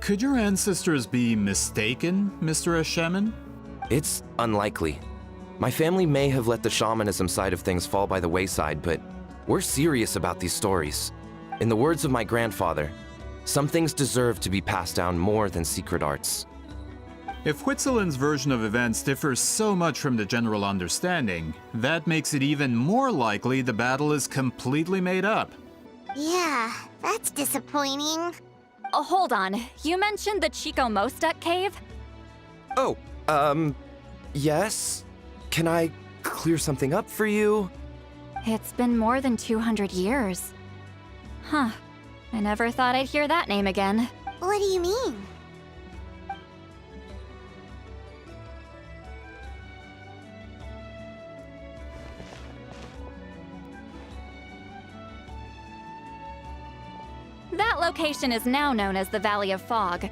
Could your ancestors be mistaken, Mr. Shaman?
It's unlikely. My family may have let the shamanism side of things fall by the wayside, but we're serious about these stories. In the words of my grandfather, some things deserve to be passed down more than secret arts.
If Citlali's version of events differs so much from the general understanding, that makes it even more likely the battle is completely made up.
Yeah, that's disappointing.
Hold on. You mentioned the Chico Mostuk cave?
Oh, yes? Can I clear something up for you?
It's been more than 200 years. Huh. I never thought I'd hear that name again.
What do you mean?
That location is now known as the Valley of Fog.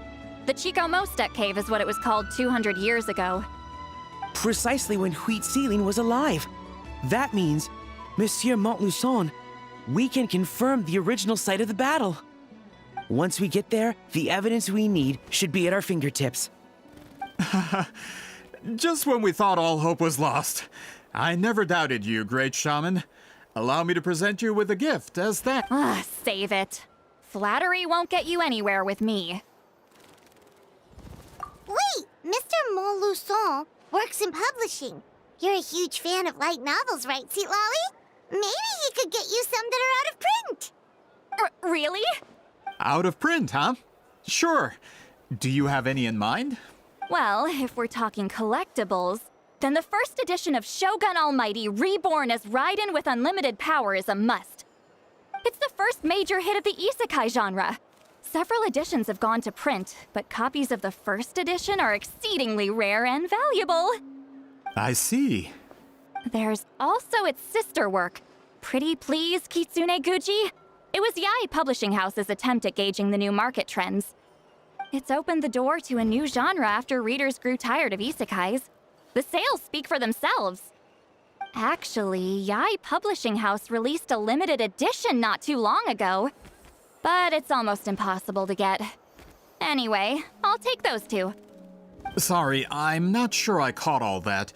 The Chico Mostek Cave is what it was called 200 years ago.
Precisely when Wheat Ceiling was alive. That means, Monsieur Montluçon, we can confirm the original site of the battle. Once we get there, the evidence we need should be at our fingertips.
Just when we thought all hope was lost. I never doubted you, great shaman. Allow me to present you with a gift as that.
Save it. Flattery won't get you anywhere with me.
Wait, Mr. Montluçon works in publishing. You're a huge fan of light novels, right, Citlali? Maybe he could get you some that are out of print.
Really?
Out of print, huh? Sure. Do you have any in mind?
Well, if we're talking collectibles, then the first edition of Shogun Almighty Reborn as Raiden with Unlimited Power is a must. It's the first major hit of the isekai genre. Several editions have gone to print, but copies of the first edition are exceedingly rare and valuable.
I see.
There's also its sister work, Pretty Please Kitsune Guji. It was Yae Publishing House's attempt at gauging the new market trends. It's opened the door to a new genre after readers grew tired of isekais. The sales speak for themselves. Actually, Yae Publishing House released a limited edition not too long ago, but it's almost impossible to get. Anyway, I'll take those two.
Sorry, I'm not sure I caught all that.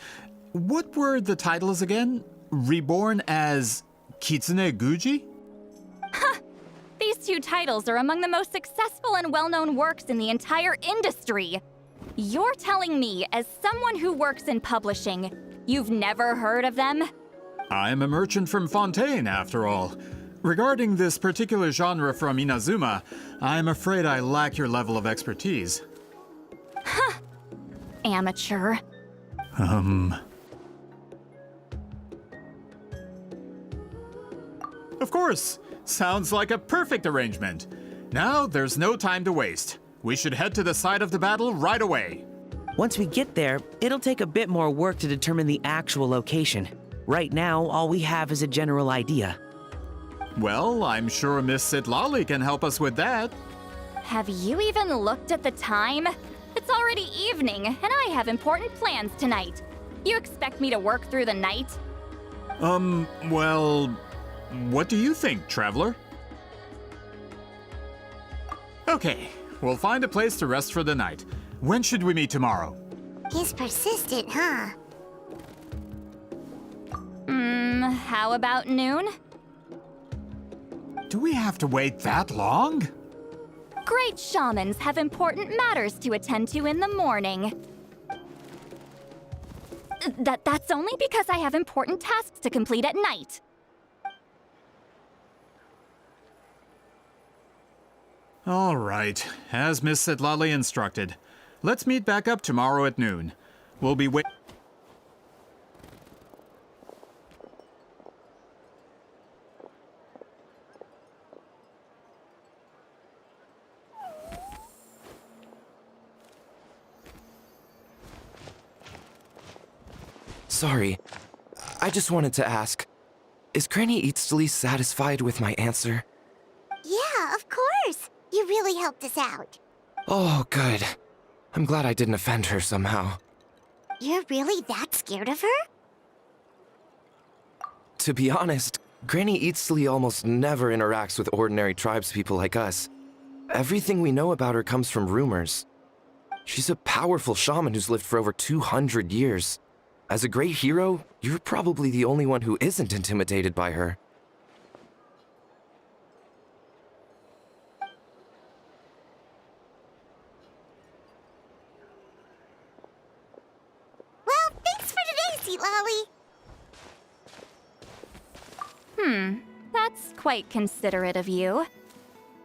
What were the titles again? Reborn as Kitsune Guji?
These two titles are among the most successful and well-known works in the entire industry. You're telling me, as someone who works in publishing, you've never heard of them?
I'm a merchant from Fontaine, after all. Regarding this particular genre from Inazuma, I'm afraid I lack your level of expertise.
Amateur.
Of course! Sounds like a perfect arrangement. Now, there's no time to waste. We should head to the site of the battle right away.
Once we get there, it'll take a bit more work to determine the actual location. Right now, all we have is a general idea.
Well, I'm sure Miss Citlali can help us with that.
Have you even looked at the time? It's already evening, and I have important plans tonight. You expect me to work through the night?
Well, what do you think, traveler? Okay, we'll find a place to rest for the night. When should we meet tomorrow?
He's persistent, huh?
How about noon?
Do we have to wait that long?
Great shamans have important matters to attend to in the morning. That's only because I have important tasks to complete at night.
All right, as Miss Citlali instructed. Let's meet back up tomorrow at noon. We'll be waiting.
Sorry, I just wanted to ask, is Granny Eatsley satisfied with my answer?
Yeah, of course. You really helped us out.
Oh, good. I'm glad I didn't offend her somehow.
You're really that scared of her?
To be honest, Granny Eatsley almost never interacts with ordinary tribespeople like us. Everything we know about her comes from rumors. She's a powerful shaman who's lived for over 200 years. As a great hero, you're probably the only one who isn't intimidated by her.
Well, thanks for today, Citlali.
That's quite considerate of you.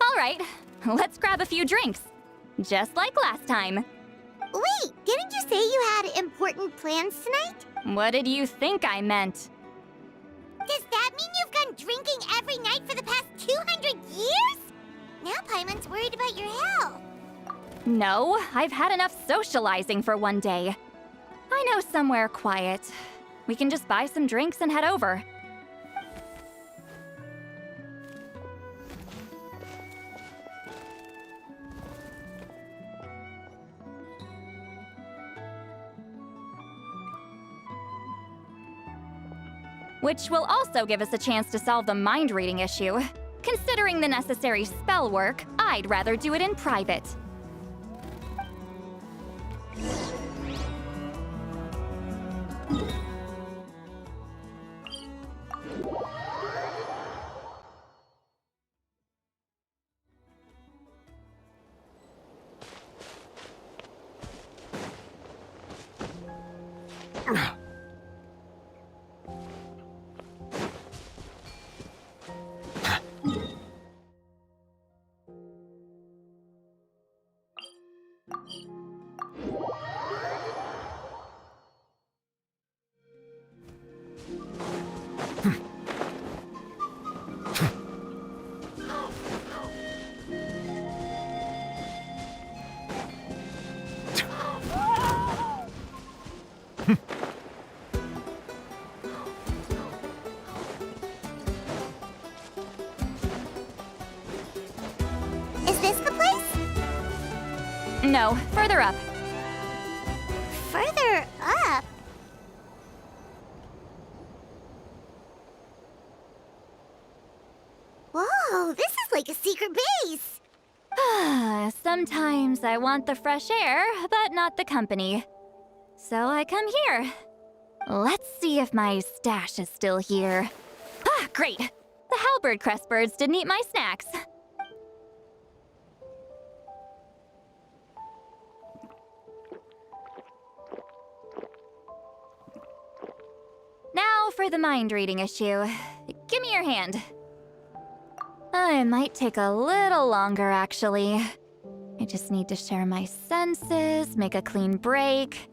All right, let's grab a few drinks. Just like last time.
Wait, didn't you say you had important plans tonight?
What did you think I meant?
Does that mean you've gone drinking every night for the past 200 years? Now Paimon's worried about your health.
No, I've had enough socializing for one day. I know somewhere quiet. We can just buy some drinks and head over. Which will also give us a chance to solve the mind reading issue. Considering the necessary spell work, I'd rather do it in private.
Is this the place?
No, further up.
Further up? Whoa, this is like a secret base!
Sometimes I want the fresh air, but not the company. So I come here. Let's see if my stash is still here. Ah, great! The halberd crest birds didn't eat my snacks. Now for the mind reading issue. Give me your hand. It might take a little longer, actually. I just need to share my senses, make a clean break.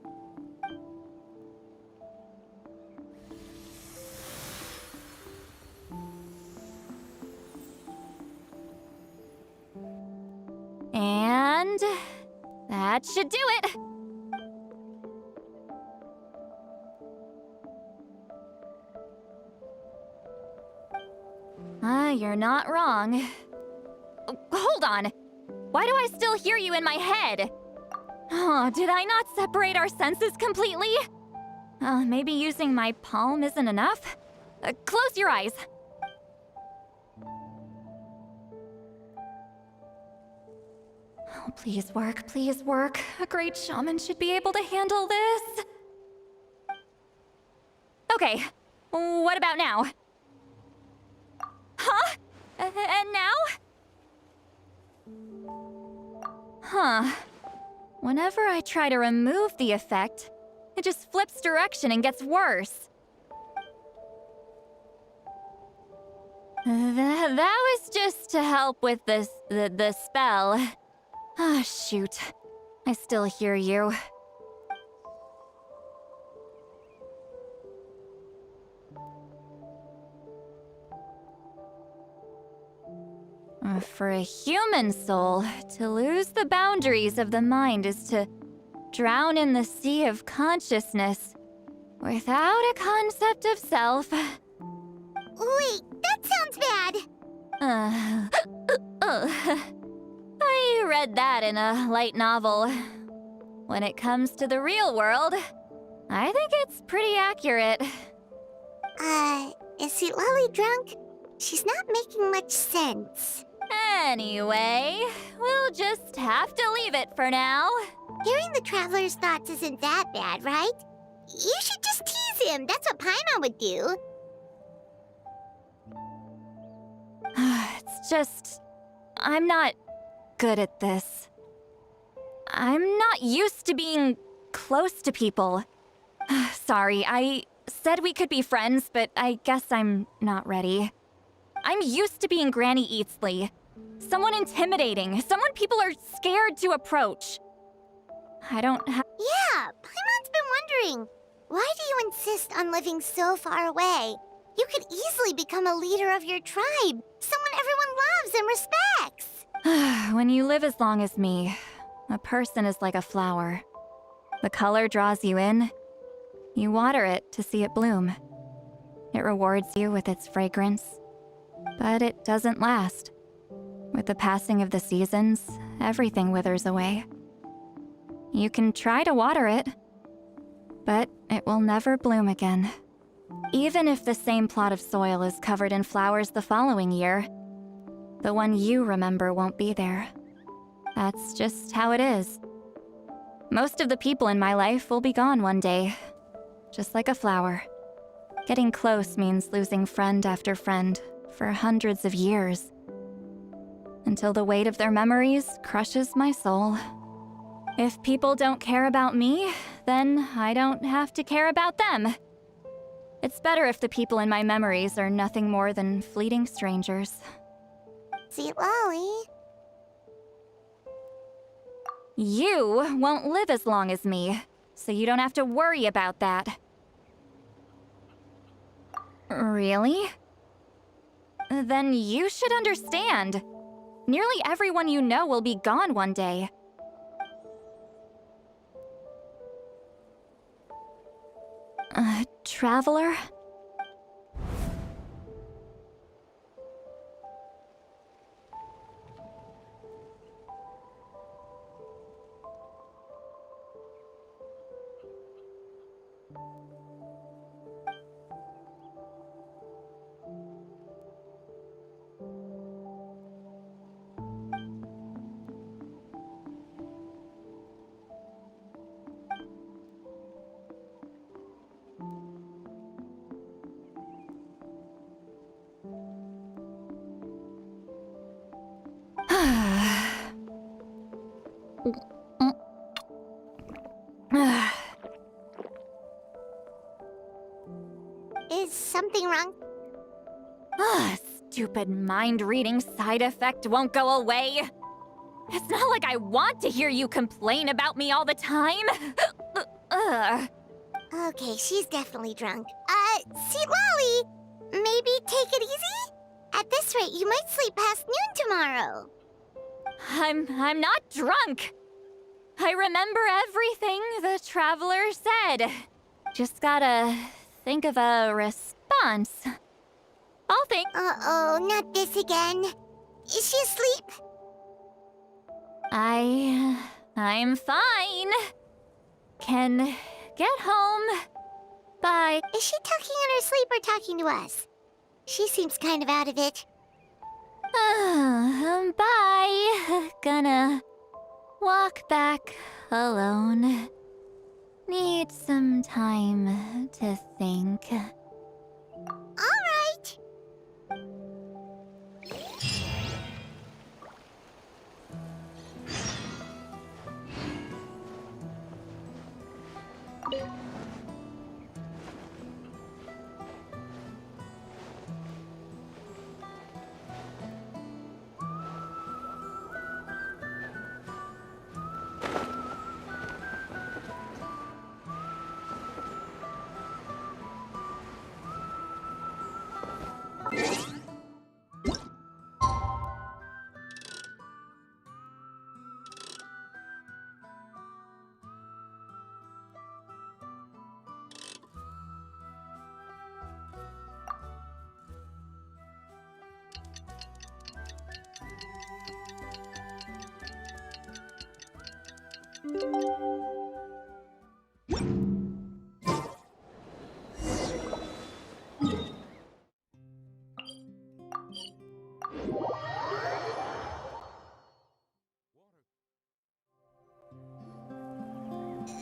And that should do it. You're not wrong. Oh, hold on. Why do I still hear you in my head? Oh, did I not separate our senses completely? Maybe using my palm isn't enough? Close your eyes. Oh, please work, please work. A great shaman should be able to handle this. Okay, what about now? Huh? And now? Huh. Whenever I try to remove the effect, it just flips direction and gets worse. That was just to help with the spell. Ah, shoot. I still hear you. For a human soul, to lose the boundaries of the mind is to drown in the sea of consciousness without a concept of self.
Wait, that sounds bad.
I read that in a light novel. When it comes to the real world, I think it's pretty accurate.
Is Citlali drunk? She's not making much sense.
Anyway, we'll just have to leave it for now.
Hearing the Traveler's thoughts isn't that bad, right? You should just tease him. That's what Paimon would do.
It's just... I'm not good at this. I'm not used to being close to people. Sorry, I said we could be friends, but I guess I'm not ready. I'm used to being Granny Eatsley. Someone intimidating, someone people are scared to approach. I don't have...
Yeah, Paimon's been wondering. Why do you insist on living so far away? You could easily become a leader of your tribe, someone everyone loves and respects.
When you live as long as me, a person is like a flower. The color draws you in. You water it to see it bloom. It rewards you with its fragrance. But it doesn't last. With the passing of the seasons, everything withers away. You can try to water it, but it will never bloom again. Even if the same plot of soil is covered in flowers the following year, the one you remember won't be there. That's just how it is. Most of the people in my life will be gone one day, just like a flower. Getting close means losing friend after friend for hundreds of years, until the weight of their memories crushes my soul. If people don't care about me, then I don't have to care about them. It's better if the people in my memories are nothing more than fleeting strangers.
Citlali.
You won't live as long as me, so you don't have to worry about that. Really? Then you should understand. Nearly everyone you know will be gone one day. Traveler?
Is something wrong?
Stupid mind-reading side effect won't go away. It's not like I want to hear you complain about me all the time.
Okay, she's definitely drunk. Citlali, maybe take it easy? At this rate, you might sleep past noon tomorrow.
I'm not drunk. I remember everything the traveler said. Just gotta think of a response. I'll think.
Uh-oh, not this again. Is she asleep?
I'm fine. Can get home. Bye.
Is she talking in her sleep or talking to us? She seems kind of out of it.
Bye. Gonna walk back alone. Need some time to think.
All right.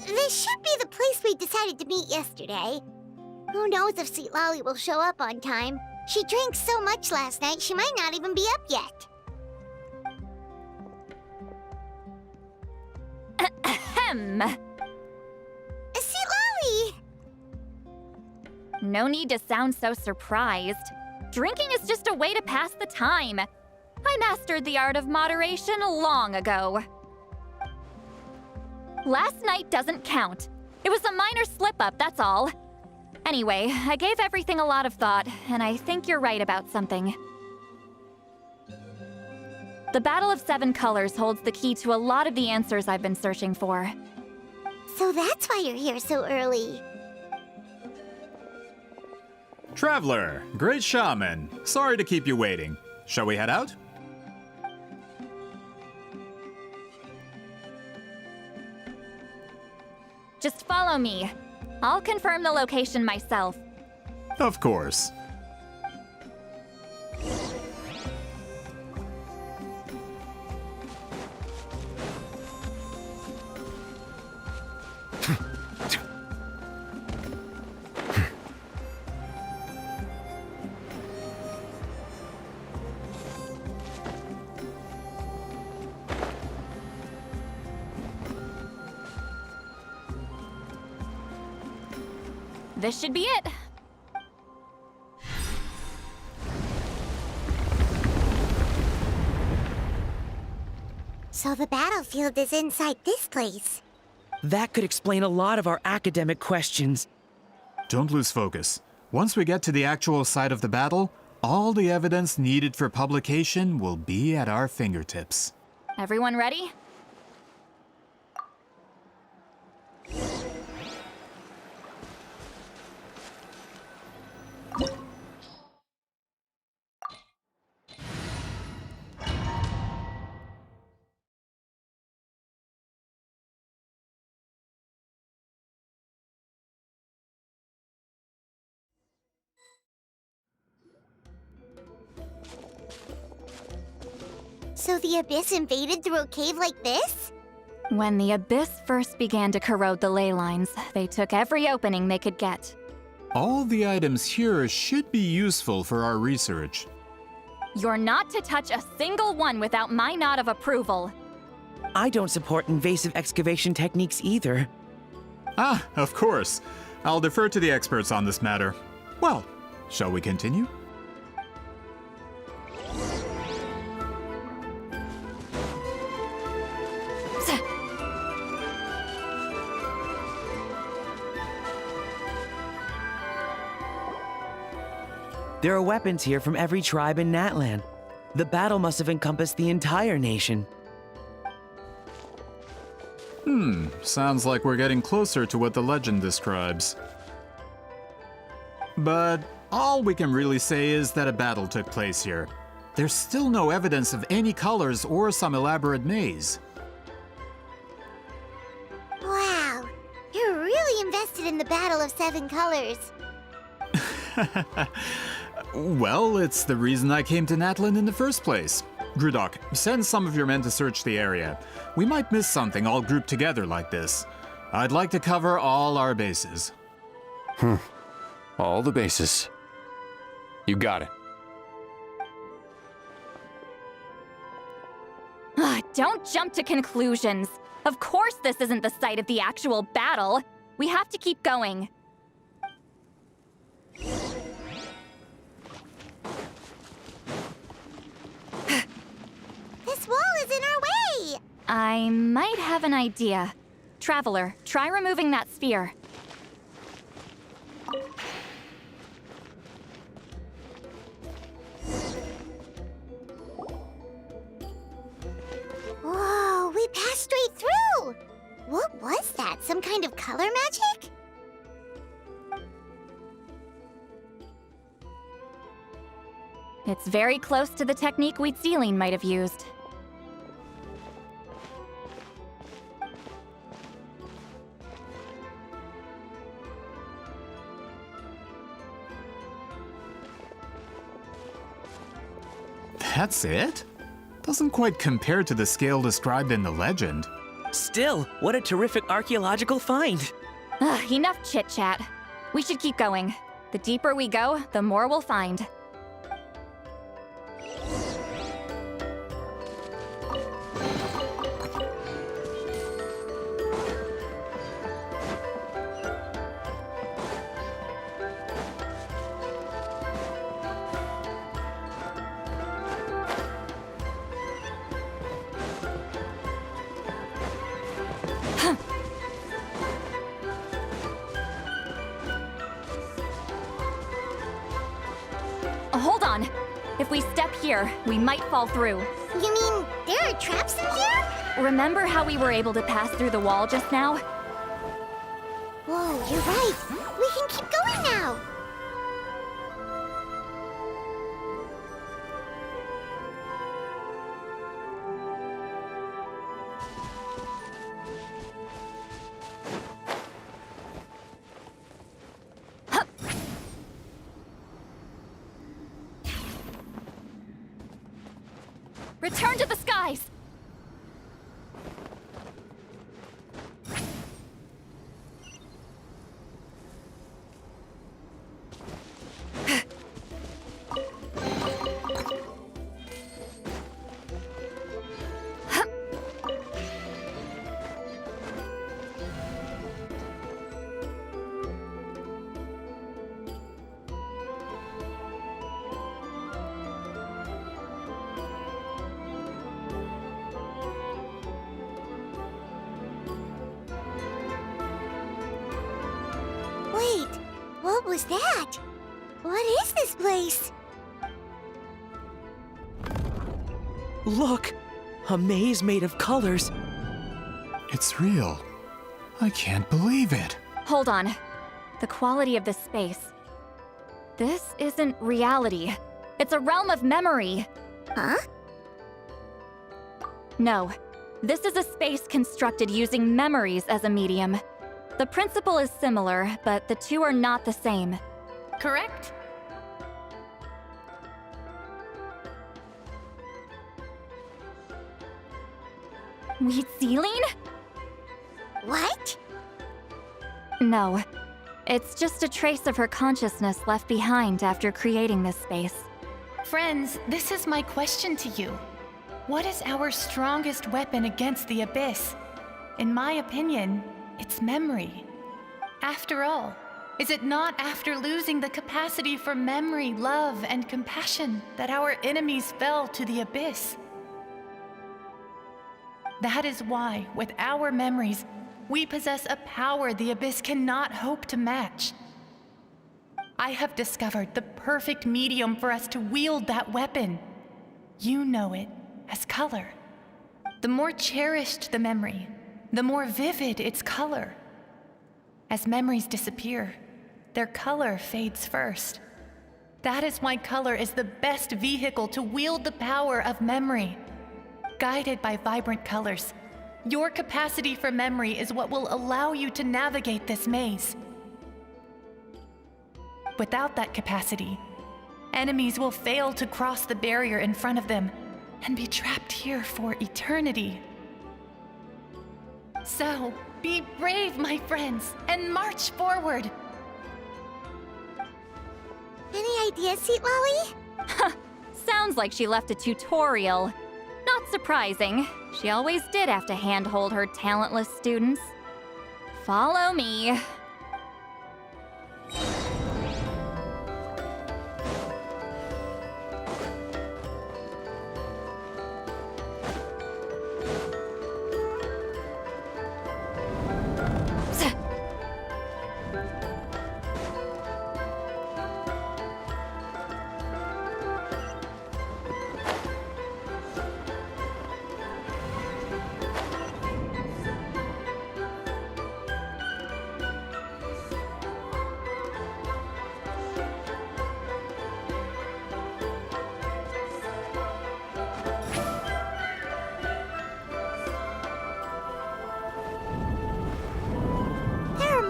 This should be the place we decided to meet yesterday. Who knows if Citlali will show up on time? She drank so much last night, she might not even be up yet.
Ahem.
Citlali!
No need to sound so surprised. Drinking is just a way to pass the time. I mastered the art of moderation long ago. Last night doesn't count. It was a minor slip-up, that's all. Anyway, I gave everything a lot of thought, and I think you're right about something. The Battle of Seven Colors holds the key to a lot of the answers I've been searching for.
So that's why you're here so early.
Traveler, great shaman. Sorry to keep you waiting. Shall we head out?
Just follow me. I'll confirm the location myself.
Of course.
This should be it.
So the battlefield is inside this place.
That could explain a lot of our academic questions.
Don't lose focus. Once we get to the actual site of the battle, all the evidence needed for publication will be at our fingertips.
Everyone ready?
So the Abyss invaded through a cave like this?
When the Abyss first began to corrode the ley lines, they took every opening they could get.
All the items here should be useful for our research.
You're not to touch a single one without my nod of approval.
I don't support invasive excavation techniques either.
Ah, of course. I'll defer to the experts on this matter. Well, shall we continue?
There are weapons here from every tribe in Natlan. The battle must have encompassed the entire nation.
Sounds like we're getting closer to what the legend describes. But all we can really say is that a battle took place here. There's still no evidence of any colors or some elaborate maze.
Wow, you're really invested in the Battle of Seven Colors.
Well, it's the reason I came to Natlan in the first place. Grudok, send some of your men to search the area. We might miss something all grouped together like this. I'd like to cover all our bases.
All the bases. You got it.
Don't jump to conclusions. Of course this isn't the site of the actual battle. We have to keep going.
This wall is in our way!
I might have an idea. Traveler, try removing that sphere.
Whoa, we passed straight through! What was that? Some kind of color magic?
It's very close to the technique Citlali might have used.
That's it? Doesn't quite compare to the scale described in the legend.
Still, what a terrific archaeological find!
Enough chit-chat. We should keep going. The deeper we go, the more we'll find. Hold on. If we step here, we might fall through.
You mean there are traps in here?
Remember how we were able to pass through the wall just now?
Whoa, you're right. We can keep going now.
Return to the skies!
Wait, what was that? What is this place?
Look! A maze made of colors.
It's real. I can't believe it.
Hold on. The quality of this space. This isn't reality. It's a realm of memory.
Huh?
No. This is a space constructed using memories as a medium. The principle is similar, but the two are not the same.
Correct?
Citlali?
What?
No. It's just a trace of her consciousness left behind after creating this space.
Friends, this is my question to you. What is our strongest weapon against the Abyss? In my opinion, it's memory. After all, is it not after losing the capacity for memory, love, and compassion that our enemies fell to the Abyss? That is why, with our memories, we possess a power the Abyss cannot hope to match. I have discovered the perfect medium for us to wield that weapon. You know it as color. The more cherished the memory, the more vivid its color. As memories disappear, their color fades first. That is why color is the best vehicle to wield the power of memory. Guided by vibrant colors, your capacity for memory is what will allow you to navigate this maze. Without that capacity, enemies will fail to cross the barrier in front of them and be trapped here for eternity. So, be brave, my friends, and march forward!
Any ideas, Citlali?
Sounds like she left a tutorial. Not surprising. She always did have to handhold her talentless students. Follow me.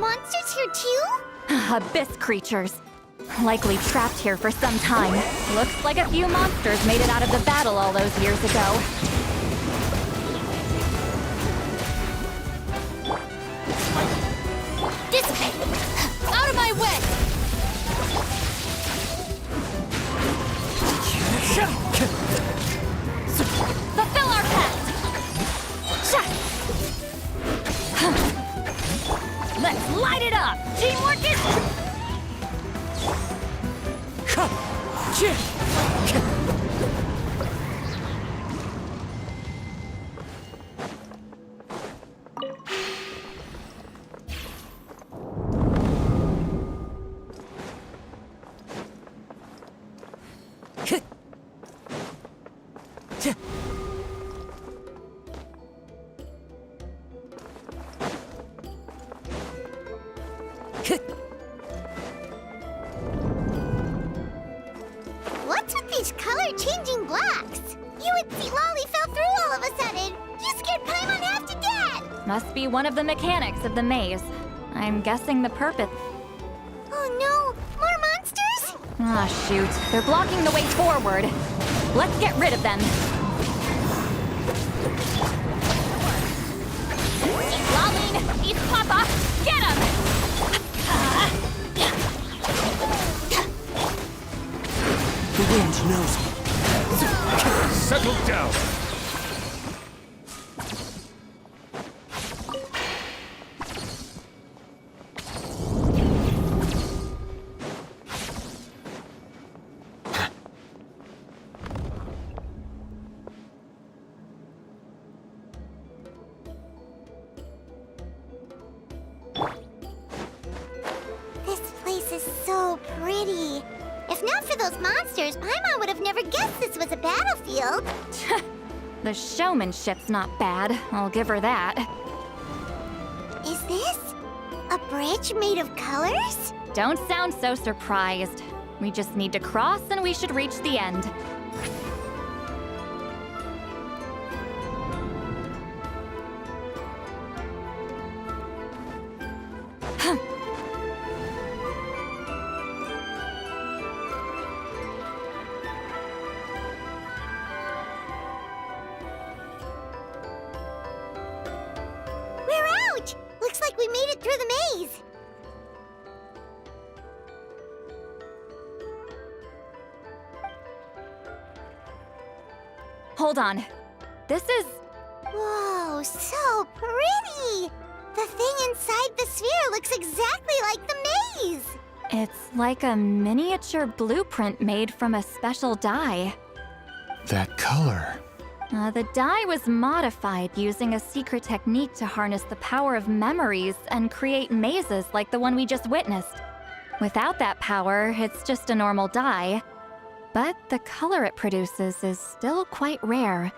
Monsters here too?
Abyss creatures. Likely trapped here for some time. Looks like a few monsters made it out of the battle all those years ago.
Dissipate! Out of my way!
Fulfill our pact! Let's light it up! Teamwork is...
What's with these color-changing blocks? You and Citlali fell through all of a sudden. You scared Paimon half to death.
Must be one of the mechanics of the maze. I'm guessing the purpose.
Oh no, more monsters?
Ah, shoot. They're blocking the way forward. Let's get rid of them. Citlali! East Papa! Get him!
The wind knows me.
Settle down.
This place is so pretty. If not for those monsters, Paimon would have never guessed this was a battlefield.
The showmanship's not bad, I'll give her that.
Is this a bridge made of colors?
Don't sound so surprised. We just need to cross and we should reach the end.
We're out! Looks like we made it through the maze.
Hold on. This is...
Whoa, so pretty! The thing inside the sphere looks exactly like the maze!
It's like a miniature blueprint made from a special dye.
That color.
The dye was modified using a secret technique to harness the power of memories and create mazes like the one we just witnessed. Without that power, it's just a normal dye. But the color it produces is still quite rare.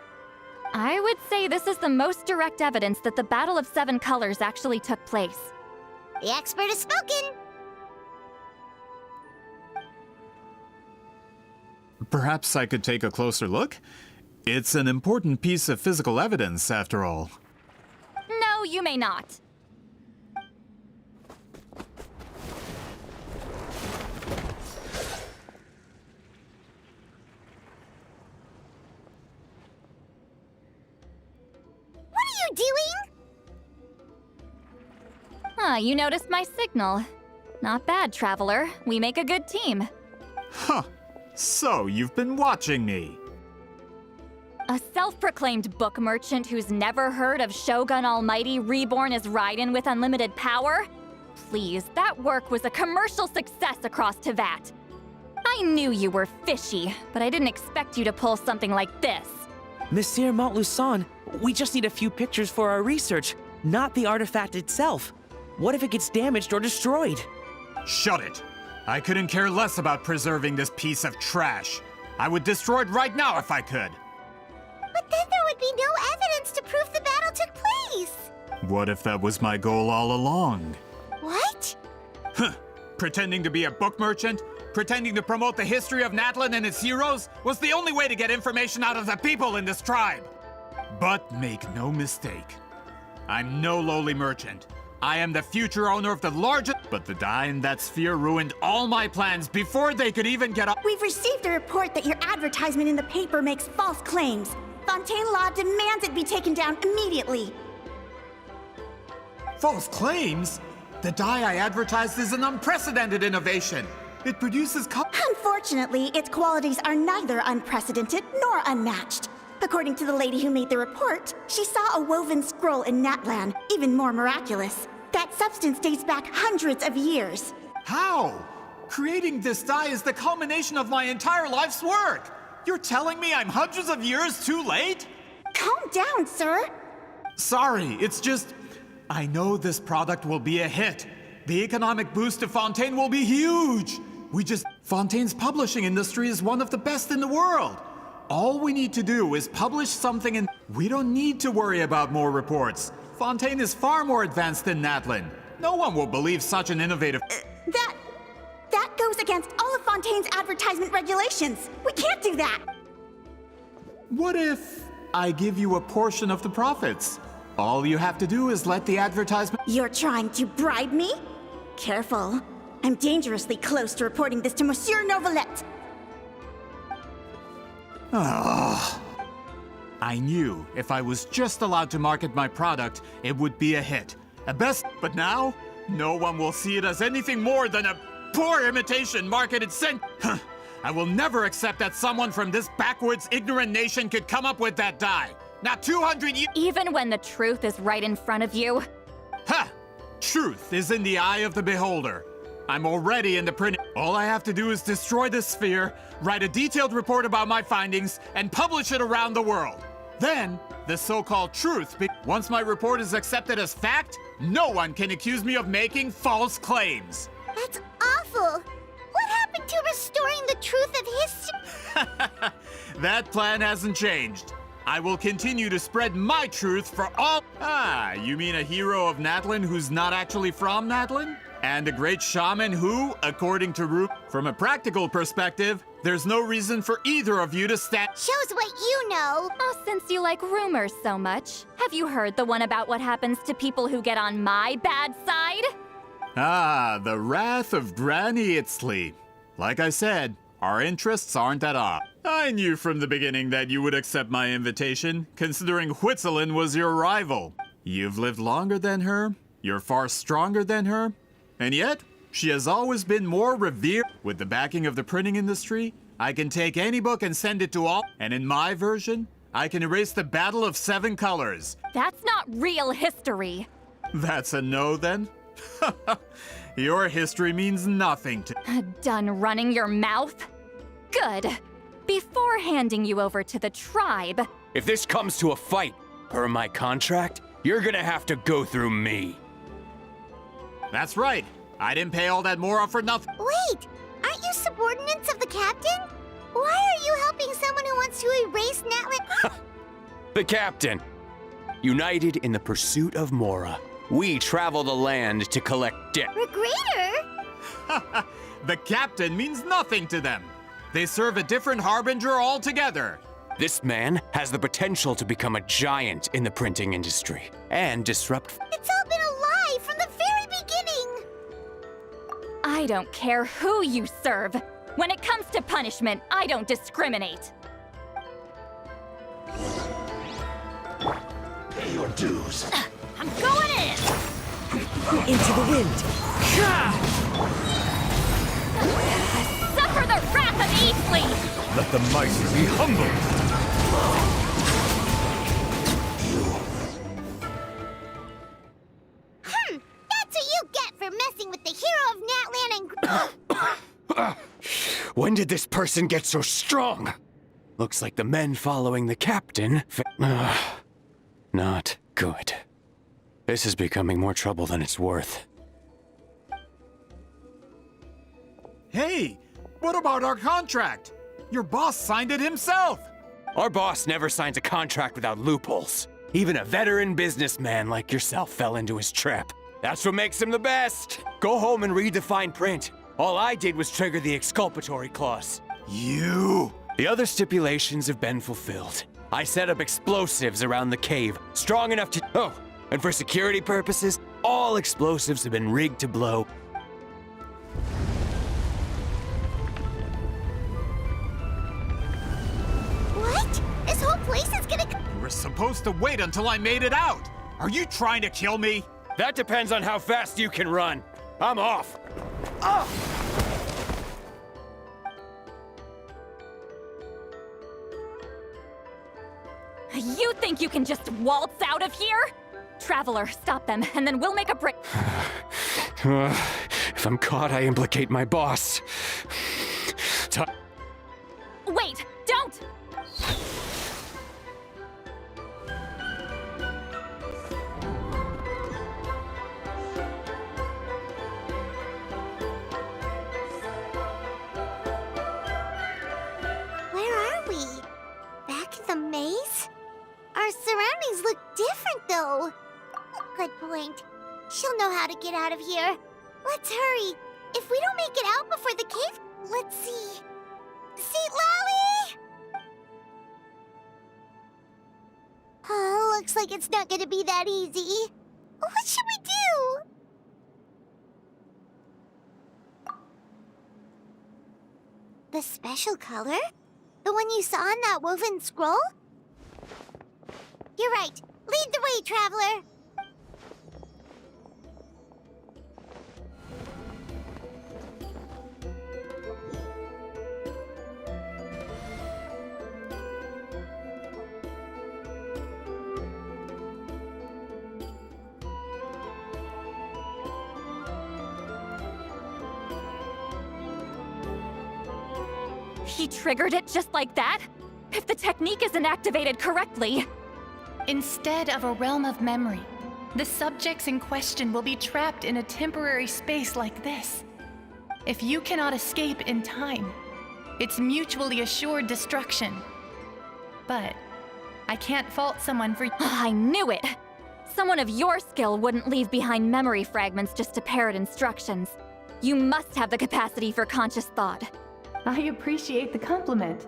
I would say this is the most direct evidence that the Battle of Seven Colors actually took place.
The expert has spoken!
Perhaps I could take a closer look? It's an important piece of physical evidence, after all.
No, you may not.
What are you doing?
You noticed my signal. Not bad, Traveler. We make a good team.
Huh. So, you've been watching me.
A self-proclaimed book merchant who's never heard of Shogun Almighty reborn as Raiden with unlimited power? Please, that work was a commercial success across Tevat. I knew you were fishy, but I didn't expect you to pull something like this.
Monsieur Montluçon, we just need a few pictures for our research, not the artifact itself. What if it gets damaged or destroyed?
Shut it! I couldn't care less about preserving this piece of trash. I would destroy it right now if I could.
But then there would be no evidence to prove the battle took place!
What if that was my goal all along?
What?
Huh. Pretending to be a book merchant, pretending to promote the history of Natlan and its heroes, was the only way to get information out of the people in this tribe. But make no mistake, I'm no lowly merchant. I am the future owner of the largest... But the dye in that sphere ruined all my plans before they could even get up...
We've received a report that your advertisement in the paper makes false claims. Fontaine Law demands it be taken down immediately.
False claims? The dye I advertised is an unprecedented innovation. It produces
Unfortunately, its qualities are neither unprecedented nor unmatched. According to the lady who made the report, she saw a woven scroll in Natlan, even more miraculous. That substance dates back hundreds of years.
How? Creating this dye is the culmination of my entire life's work. You're telling me I'm hundreds of years too late?
Calm down, sir.
Sorry, it's just... I know this product will be a hit. The economic boost to Fontaine will be huge. Fontaine's publishing industry is one of the best in the world. All we need to do is publish something and we don't need to worry about more reports. Fontaine is far more advanced than Natlin. No one will believe such an innovative...
That goes against all of Fontaine's advertisement regulations. We can't do that.
What if I give you a portion of the profits? All you have to do is let the advertisement...
You're trying to bribe me? Careful. I'm dangerously close to reporting this to Monsieur Novelette.
I knew if I was just allowed to market my product, it would be a hit. But now, no one will see it as anything more than a poor imitation marketed I will never accept that someone from this backwoods, ignorant nation could come up with that dye. Not 200 years...
Even when the truth is right in front of you?
Ha! Truth is in the eye of the beholder. I'm already in the print. All I have to do is destroy this sphere, write a detailed report about my findings, and publish it around the world. Then, the so-called truth, once my report is accepted as fact, no one can accuse me of making false claims.
That's awful. What happened to restoring the truth of history?
That plan hasn't changed. I will continue to spread my truth for all... you mean a hero of Natlin who's not actually from Natlin? And a great shaman who, according to Roop, from a practical perspective, there's no reason for either of you to stand...
Shows what you know.
Oh, since you like rumors so much, have you heard the one about what happens to people who get on my bad side?
The wrath of Granny Itzley. Like I said, our interests aren't at odds. I knew from the beginning that you would accept my invitation, considering Whitzelin was your rival. You've lived longer than her, you're far stronger than her, and yet, she has always been more revered. With the backing of the printing industry, I can take any book and send it to all, and in my version, I can erase the Battle of 7 Colors.
That's not real history.
That's a no, then? Your history means nothing to...
Done running your mouth? Good. Before handing you over to the tribe...
If this comes to a fight, per my contract, you're gonna have to go through me.
That's right. I didn't pay all that more for nothing.
Wait, aren't you subordinates of the captain? Why are you helping someone who wants to erase Natlin?
The captain. United in the pursuit of Mora, we travel the land to collect debt.
Regreator?
The captain means nothing to them. They serve a different harbinger altogether.
This man has the potential to become a giant in the printing industry and disrupt...
It's all been a lie from the very beginning!
I don't care who you serve. When it comes to punishment, I don't discriminate.
Pay your dues.
I'm going in!
Into the wind.
Suffer the wrath of Easley!
Let the mighty be humbled.
That's what you get for messing with the hero of Natlan and...
When did this person get so strong? Looks like the men following the captain... Not good. This is becoming more trouble than it's worth.
Hey, what about our contract? Your boss signed it himself.
Our boss never signs a contract without loopholes. Even a veteran businessman like yourself fell into his trap. That's what makes him the best. Go home and read the fine print. All I did was trigger the exculpatory clause.
You!
The other stipulations have been fulfilled. I set up explosives around the cave, strong enough to... Oh, and for security purposes, all explosives have been rigged to blow.
What? This whole place is gonna...
You were supposed to wait until I made it out. Are you trying to kill me?
That depends on how fast you can run. I'm off.
You think you can just waltz out of here? Traveler, stop them, and then we'll make a break.
If I'm caught, I implicate my boss.
Wait, don't!
Where are we? know how to get out of here. Let's hurry. If we don't make it out before the cave... Let's see... Citlali! Oh, looks like it's not gonna be that easy. What should we do? The special color? The one you saw in that woven scroll? You're right. Lead the way, traveler.
He triggered it just like that? If the technique isn't activated correctly...
Instead of a realm of memory, the subjects in question will be trapped in a temporary space like this. If you cannot escape in time, it's mutually assured destruction. But I can't fault someone for...
I knew it! Someone of your skill wouldn't leave behind memory fragments just to parrot instructions. You must have the capacity for conscious thought.
I appreciate the compliment.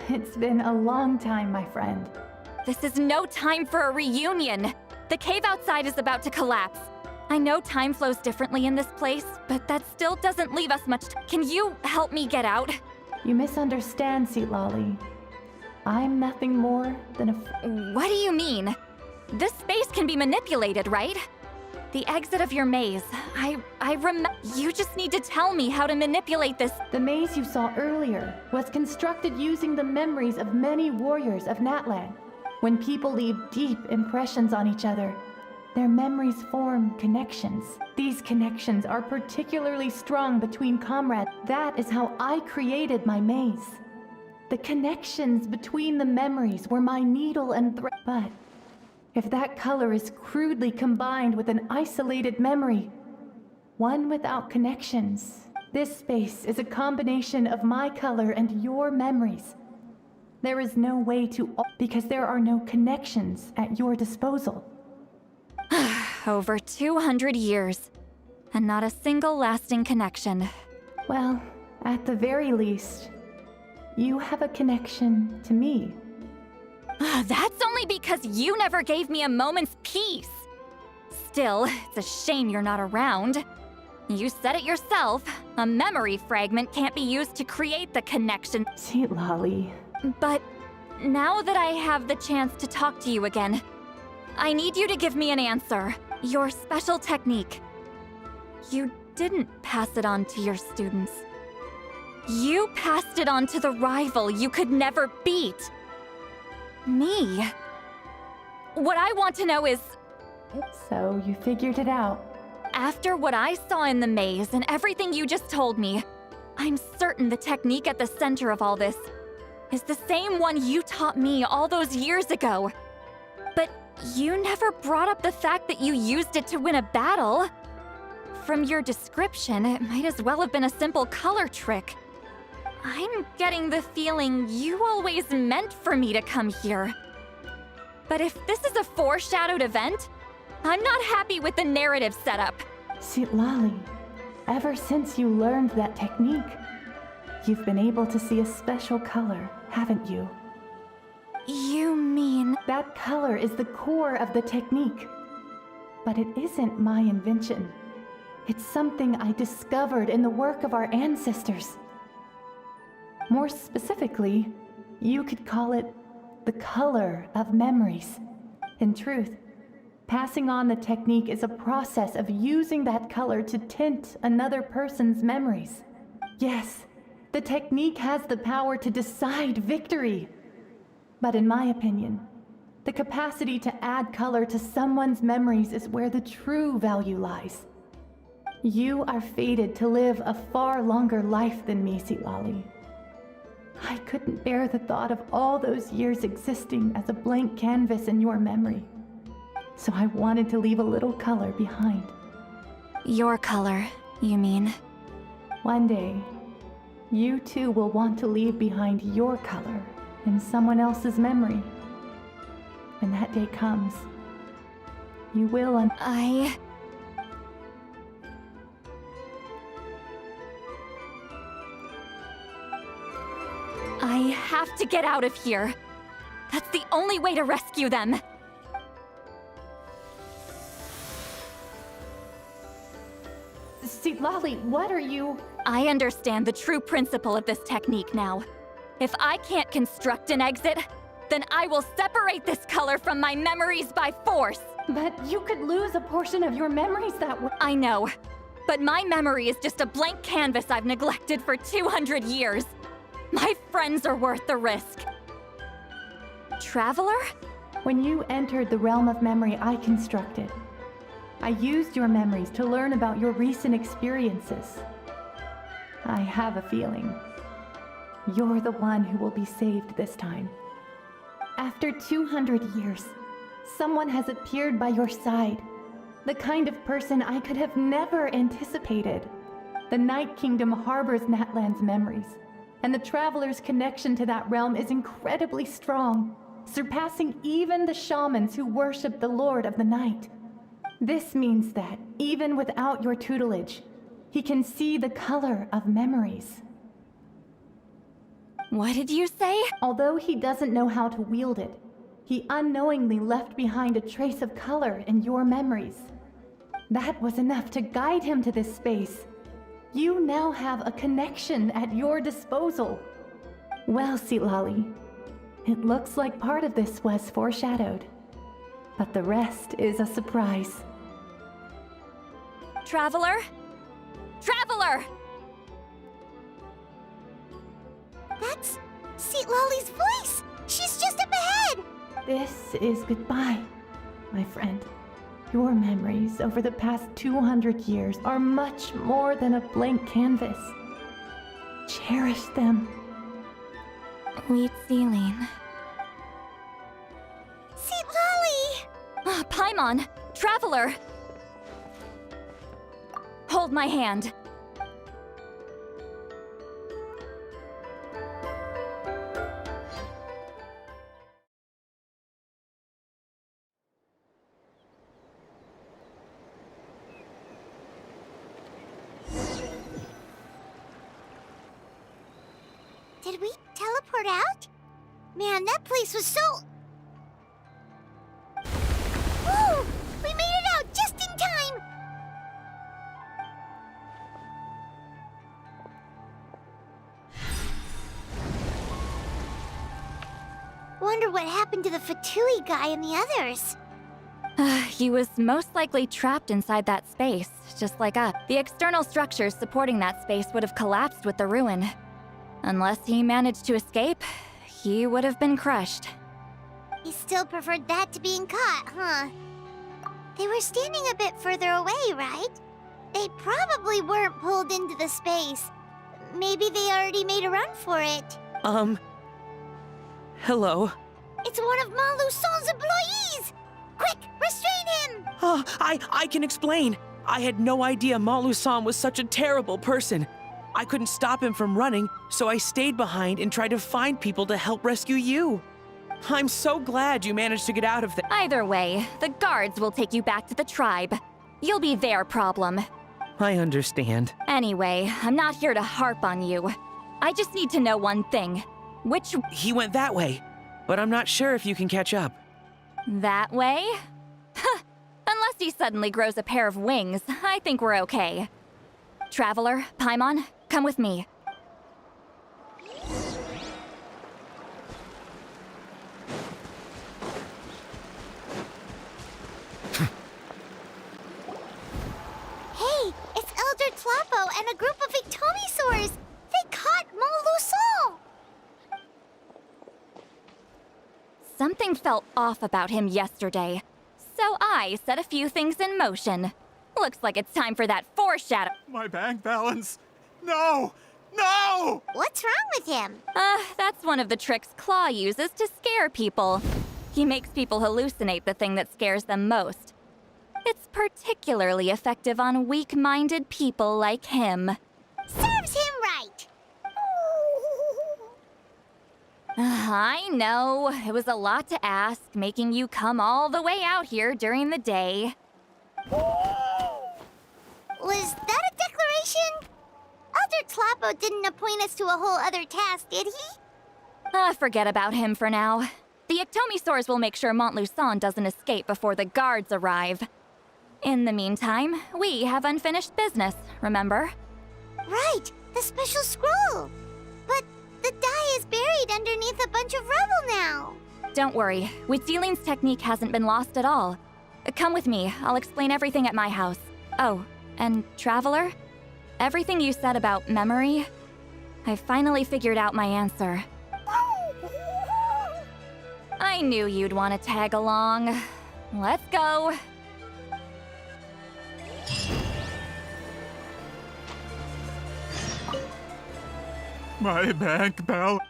It's been a long time, my friend.
This is no time for a reunion. The cave outside is about to collapse. I know time flows differently in this place, but that still doesn't leave us much time. Can you help me get out?
You misunderstand, Citlali. I'm nothing more than a...
What do you mean? This space can be manipulated, right? The exit of your maze. I remember. You just need to tell me how to manipulate this.
The maze you saw earlier was constructed using the memories of many warriors of Natlan. When people leave deep impressions on each other, their memories form connections. These connections are particularly strong between comrades. That is how I created my maze. The connections between the memories were my needle and thread. But if that color is crudely combined with an isolated memory, one without connections, this space is a combination of my color and your memories. There is no way to, because there are no connections at your disposal.
Over 200 years, and not a single lasting connection.
Well, at the very least, you have a connection to me.
That's only because you never gave me a moment's peace. Still, it's a shame you're not around. You said it yourself. A memory fragment can't be used to create the connection.
Citlali.
But now that I have the chance to talk to you again, I need you to give me an answer. Your special technique. You didn't pass it on to your students. You passed it on to the rival you could never beat. Me. What I want to know is...
So you figured it out.
After what I saw in the maze and everything you just told me, I'm certain the technique at the center of all this is the same one you taught me all those years ago. But you never brought up the fact that you used it to win a battle. From your description, it might as well have been a simple color trick. I'm getting the feeling you always meant for me to come here. But if this is a foreshadowed event, I'm not happy with the narrative setup.
Citlali, ever since you learned that technique, you've been able to see a special color, haven't you?
You mean...
That color is the core of the technique. But it isn't my invention. It's something I discovered in the work of our ancestors. More specifically, you could call it the color of memories. In truth, passing on the technique is a process of using that color to tint another person's memories. Yes, the technique has the power to decide victory. But in my opinion, the capacity to add color to someone's memories is where the true value lies. You are fated to live a far longer life than me, Citlali. I couldn't bear the thought of all those years existing as a blank canvas in your memory. So I wanted to leave a little color behind.
Your color, you mean?
One day, you too will want to leave behind your color in someone else's memory. When that day comes, you will
I have to get out of here. That's the only way to rescue them.
Citlali, what are you...
I understand the true principle of this technique now. If I can't construct an exit, then I will separate this color from my memories by force.
But you could lose a portion of your memories that way.
I know, but my memory is just a blank canvas I've neglected for 200 years. My friends are worth the risk. Traveler?
When you entered the realm of memory I constructed, I used your memories to learn about your recent experiences. I have a feeling you're the one who will be saved this time. After 200 years, someone has appeared by your side. The kind of person I could have never anticipated. The Night Kingdom harbors Natlan's memories, and the Traveler's connection to that realm is incredibly strong, surpassing even the shamans who worship the Lord of the Night. This means that, even without your tutelage, he can see the color of memories.
What did you say?
Although he doesn't know how to wield it, he unknowingly left behind a trace of color in your memories. That was enough to guide him to this space. You now have a connection at your disposal. Well, Citlali, it looks like part of this was foreshadowed, but the rest is a surprise.
Traveler? Traveler!
That's Citlali's voice! She's just up ahead!
This is goodbye, my friend. Your memories over the past 200 years are much more than a blank canvas. Cherish them.
Citlali.
Citlali!
Paimon! Traveler! Hold my hand.
Did we teleport out? Man, that place was so... Woo! We made it out just in time! Wonder what happened to the Fatui guy and the others.
He was most likely trapped inside that space, just like us. The external structures supporting that space would have collapsed with the ruin. Unless he managed to escape, he would have been crushed.
He still preferred that to being caught, huh? They were standing a bit further away, right? They probably weren't pulled into the space. Maybe they already made a run for it.
Hello?
It's one of Maluson's employees! Quick, restrain him!
Oh, I can explain. I had no idea Malu-san was such a terrible person. I couldn't stop him from running, so I stayed behind and tried to find people to help rescue you. I'm so glad you managed to get out of there.
Either way, the guards will take you back to the tribe. You'll be their problem.
I understand.
Anyway, I'm not here to harp on you. I just need to know one thing. Which...
He went that way, but I'm not sure if you can catch up.
That way? Huh. Unless he suddenly grows a pair of wings, I think we're okay. Traveler, Paimon, come with me.
Hey, it's Elder Tlapo and a group of Ictomisaurs! They caught Maluson!
Something felt off about him yesterday, so I set a few things in motion. Looks like it's time for that foreshadow.
My bank balance! No! No!
What's wrong with him?
That's one of the tricks Claw uses to scare people. He makes people hallucinate the thing that scares them most. It's particularly effective on weak-minded people like him.
Serves him right!
I know, it was a lot to ask, making you come all the way out here during the day.
Was that a declaration? Elder Tlapo didn't appoint us to a whole other task, did he?
Forget about him for now. The Ectomisaurs will make sure Montluçon doesn't escape before the guards arrive. In the meantime, we have unfinished business, remember?
Right, the special scroll. But the die is buried underneath a bunch of rubble now.
Don't worry, Witzeline's technique hasn't been lost at all. Come with me, I'll explain everything at my house. Oh, and Traveler? Everything you said about memory, I finally figured out my answer. I knew you'd want to tag along. Let's go.
My bank balance.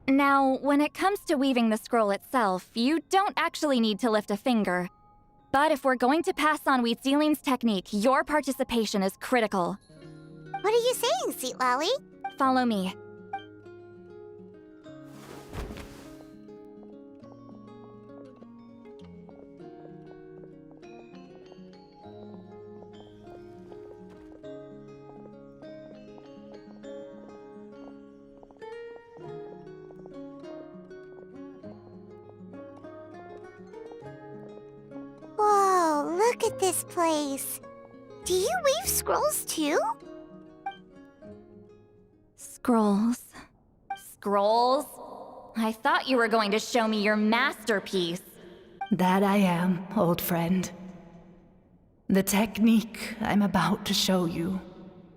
Now, when it comes to weaving the scroll itself, you don't actually need to lift a finger. But if we're going to pass on Witzeline's technique, your participation is critical.
What are you saying, Citlali?
Follow me.
Whoa, look at this place. Do you weave scrolls too?
Scrolls. Scrolls? I thought you were going to show me your masterpiece.
That I am, old friend. The technique I'm about to show you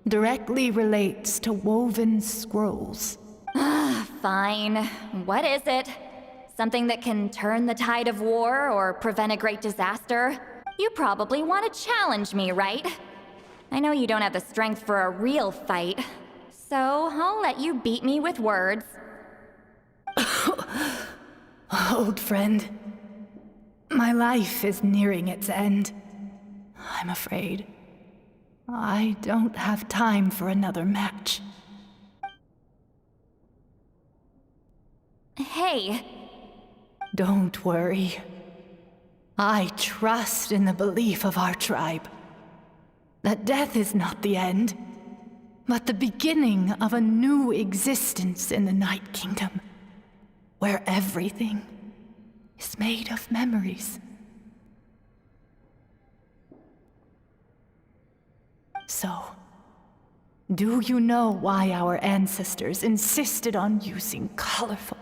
directly relates to woven scrolls.
Fine. What is it? Something that can turn the tide of war or prevent a great disaster? You probably want to challenge me, right? I know you don't have the strength for a real fight, so I'll let you beat me with words.
Old friend, my life is nearing its end. I'm afraid I don't have time for another match.
Hey.
Don't worry. I trust in the belief of our tribe that death is not the end, but the beginning of a new existence in the Night Kingdom, where everything is made of memories. So, do you know why our ancestors insisted on using colorful,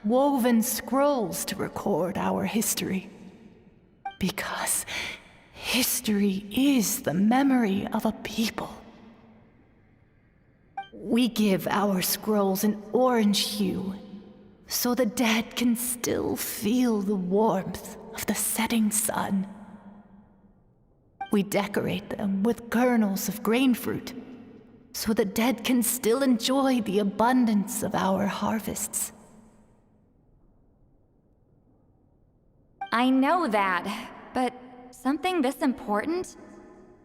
woven scrolls to record our history? Because history is the memory of a people. We give our scrolls an orange hue, so the dead can still feel the warmth of the setting sun. We decorate them with kernels of grain fruit, so the dead can still enjoy the abundance of our harvests.
I know that, but something this important?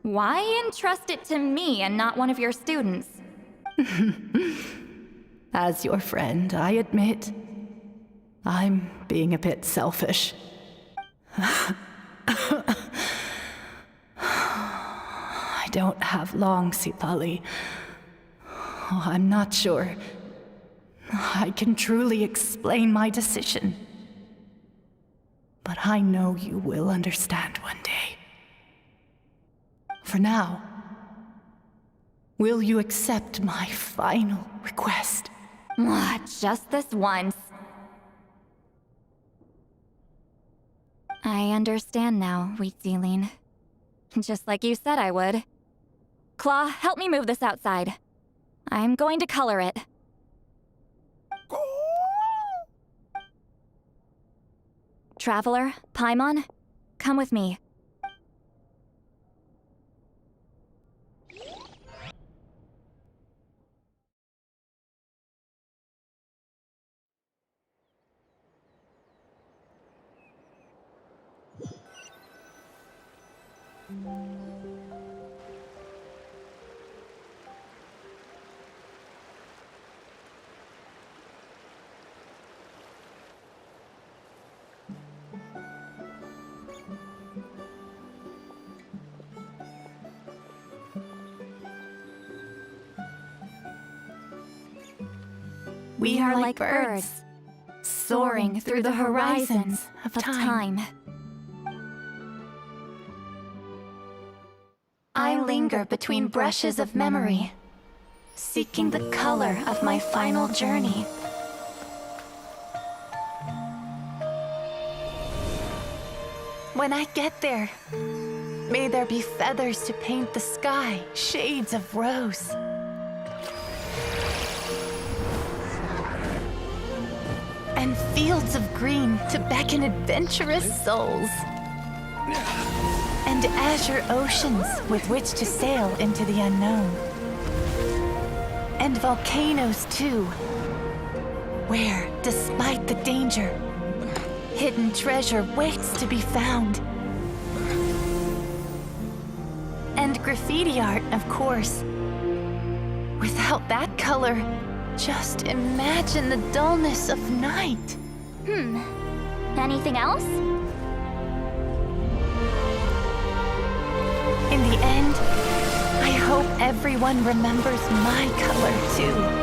Why entrust it to me and not one of your students?
As your friend, I admit, I'm being a bit selfish. I don't have long, Citlali. Oh, I'm not sure I can truly explain my decision. But I know you will understand one day. For now, will you accept my final request?
Just this once. I understand now, Wheatsealing. Just like you said I would. Claw, help me move this outside. I'm going to color it. Traveler, Paimon, come with me.
We are like birds, soaring through the horizons of time. I linger between brushes of memory, seeking the color of my final journey. When I get there, may there be feathers to paint the sky, shades of rose. And fields of green to beckon adventurous souls. And azure oceans with which to sail into the unknown. And volcanoes too, where, despite the danger, hidden treasure waits to be found. And graffiti art, of course. Without that color, just imagine the dullness of night.
Anything else?
In the end, I hope everyone remembers my color too.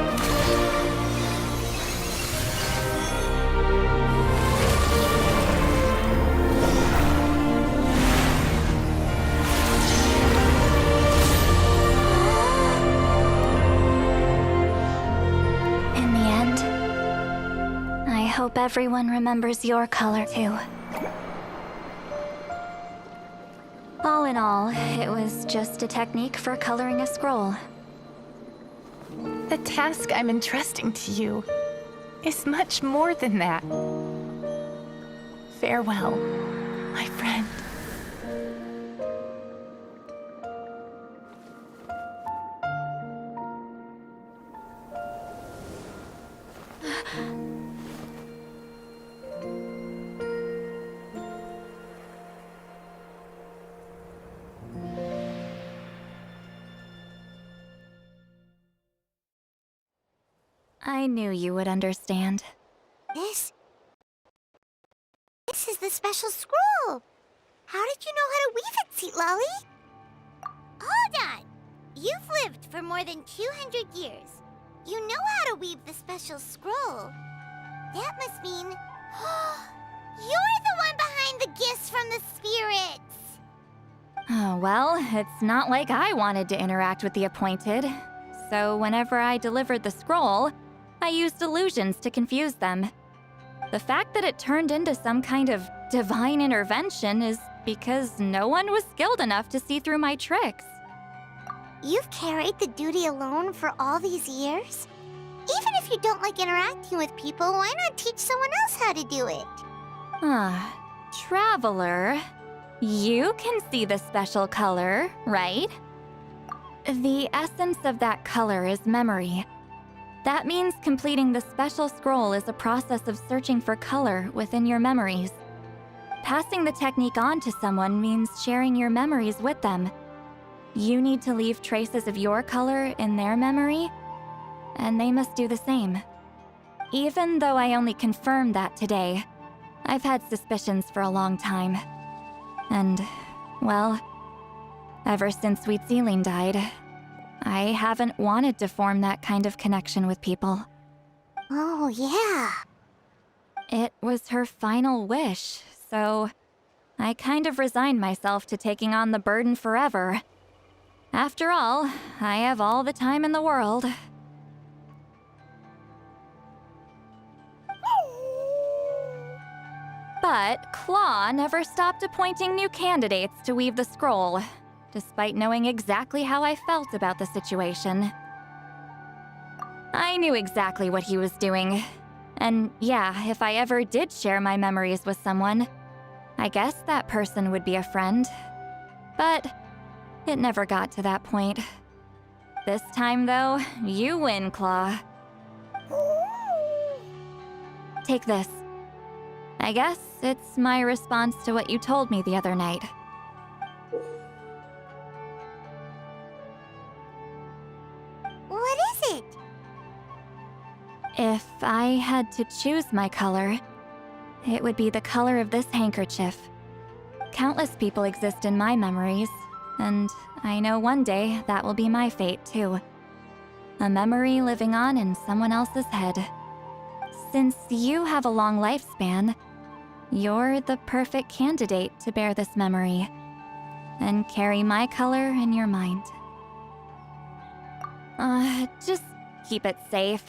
I hope everyone remembers your color too. All in all, it was just a technique for coloring a scroll.
The task I'm entrusting to you is much more than that. Farewell, my friend.
I knew you would understand.
This is the special scroll. How did you know how to weave it, Citlali? Hold on. You've lived for more than 200 years. You know how to weave the special scroll. That must mean you're the one behind the gifts from the spirits.
Oh, well, it's not like I wanted to interact with the appointed. So whenever I delivered the scroll, I used illusions to confuse them. The fact that it turned into some kind of divine intervention is because no one was skilled enough to see through my tricks.
You've carried the duty alone for all these years? Even if you don't like interacting with people, why not teach someone else how to do it?
Traveler, you can see the special color, right? The essence of that color is memory. That means completing the special scroll is a process of searching for color within your memories. Passing the technique on to someone means sharing your memories with them. You need to leave traces of your color in their memory, and they must do the same. Even though I only confirmed that today, I've had suspicions for a long time. And, well, ever since Wheatsealing died, I haven't wanted to form that kind of connection with people.
Oh, yeah.
It was her final wish, so I kind of resigned myself to taking on the burden forever. After all, I have all the time in the world. But Claw never stopped appointing new candidates to weave the scroll, despite knowing exactly how I felt about the situation. I knew exactly what he was doing. And yeah, if I ever did share my memories with someone, I guess that person would be a friend. But it never got to that point. This time, though, you win, Claw. Take this. I guess it's my response to what you told me the other night.
What is it?
If I had to choose my color, it would be the color of this handkerchief. Countless people exist in my memories, and I know one day that will be my fate too. A memory living on in someone else's head. Since you have a long lifespan, you're the perfect candidate to bear this memory and carry my color in your mind. Just keep it safe.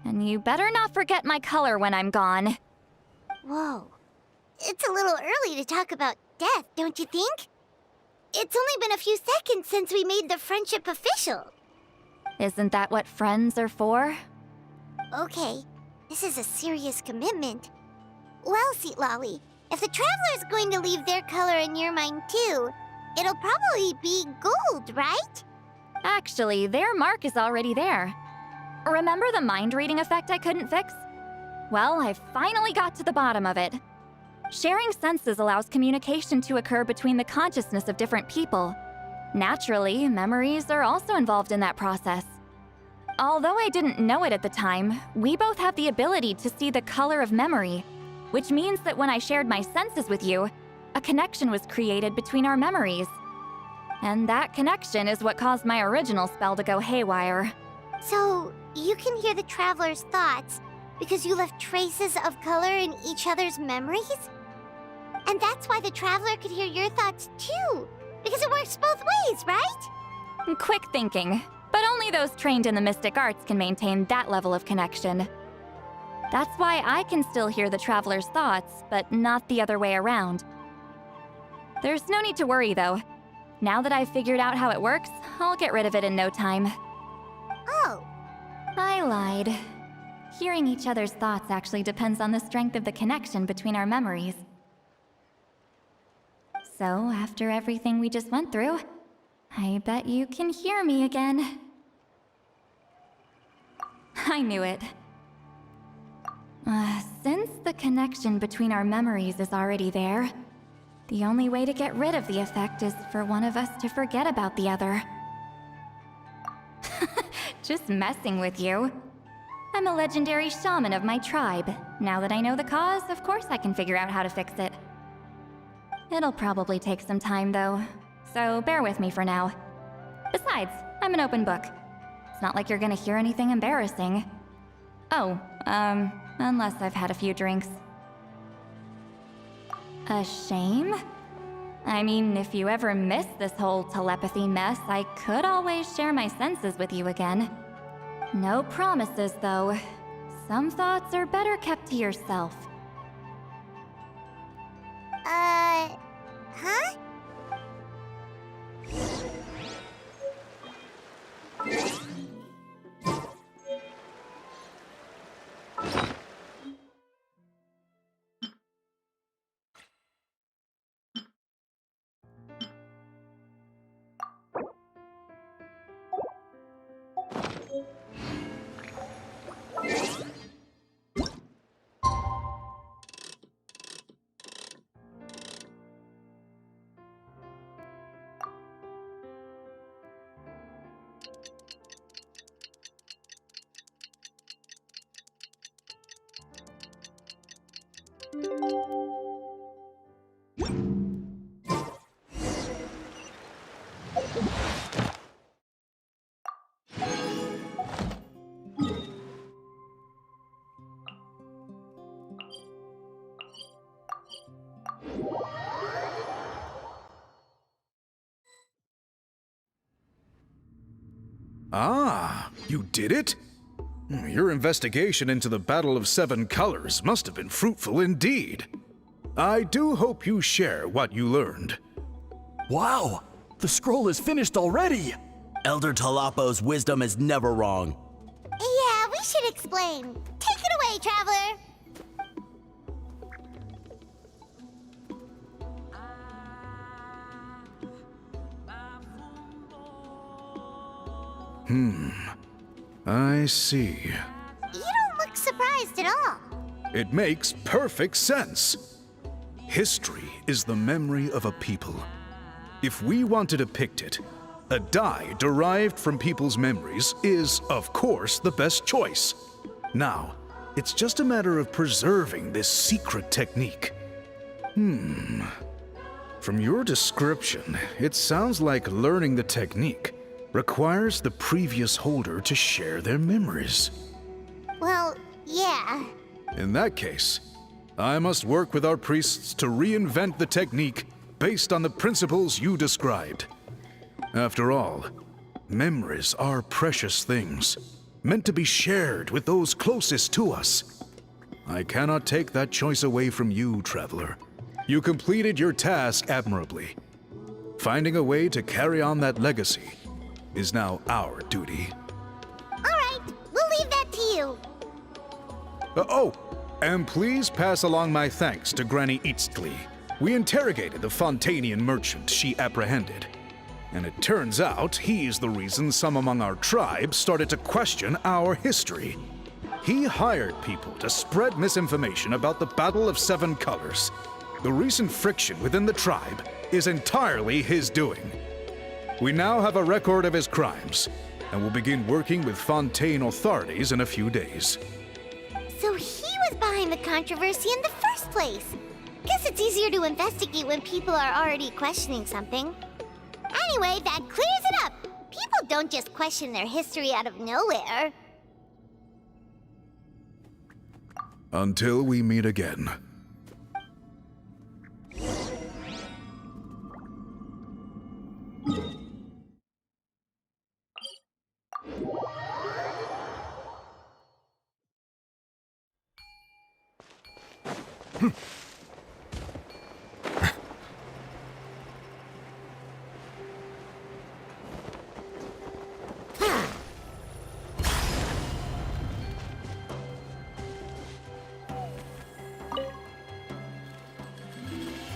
And you better not forget my color when I'm gone.
Whoa. It's a little early to talk about death, don't you think? It's only been a few seconds since we made the friendship official.
Isn't that what friends are for?
Okay, this is a serious commitment. Well, Citlali, if the Traveler's going to leave their color in your mind too, it'll probably be gold, right?
Actually, their mark is already there. Remember the mind reading effect I couldn't fix? Well, I finally got to the bottom of it. Sharing senses allows communication to occur between the consciousness of different people. Naturally, memories are also involved in that process. Although I didn't know it at the time, we both have the ability to see the color of memory, which means that when I shared my senses with you, a connection was created between our memories. And that connection is what caused my original spell to go haywire.
So, you can hear the Traveler's thoughts because you left traces of color in each other's memories? And that's why the Traveler could hear your thoughts too, because it works both ways, right?
Quick thinking, but only those trained in the mystic arts can maintain that level of connection. That's why I can still hear the Traveler's thoughts, but not the other way around. There's no need to worry, though. Now that I've figured out how it works, I'll get rid of it in no time.
Oh.
I lied. Hearing each other's thoughts actually depends on the strength of the connection between our memories. So, after everything we just went through, I bet you can hear me again. I knew it. Since the connection between our memories is already there, the only way to get rid of the effect is for one of us to forget about the other. Just messing with you. I'm a legendary shaman of my tribe. Now that I know the cause, of course I can figure out how to fix it. It'll probably take some time, though, so bear with me for now. Besides, I'm an open book. It's not like you're gonna hear anything embarrassing. Oh, unless I've had a few drinks. A shame? I mean, if you ever miss this whole telepathy mess, I could always share my senses with you again. No promises, though. Some thoughts are better kept to yourself.
Huh?
Ah, you did it? Your investigation into the Battle of Seven Colors must have been fruitful indeed. I do hope you share what you learned.
Wow! The scroll is finished already!
Elder Talapo's wisdom is never wrong.
Yeah, we should explain. Take it away, Traveler!
I see.
You don't look surprised at all.
It makes perfect sense. History is the memory of a people. If we want to depict it, a die derived from people's memories is, of course, the best choice. Now, it's just a matter of preserving this secret technique. From your description, it sounds like learning the technique requires the previous holder to share their memories.
Well, yeah.
In that case, I must work with our priests to reinvent the technique based on the principles you described. After all, memories are precious things, meant to be shared with those closest to us. I cannot take that choice away from you, Traveler. You completed your task admirably. Finding a way to carry on that legacy is now our duty.
All right, we'll leave that to you.
And please pass along my thanks to Granny Citlali. We interrogated the Fontanian merchant she apprehended, and it turns out he's the reason some among our tribe started to question our history. He hired people to spread misinformation about the Battle of Seven Colors. The recent friction within the tribe is entirely his doing. We now have a record of his crimes, and will begin working with Fontaine authorities in a few days.
So he was behind the controversy in the first place. Guess it's easier to investigate when people are already questioning something. Anyway, that clears it up. People don't just question their history out of nowhere.
Until we meet again.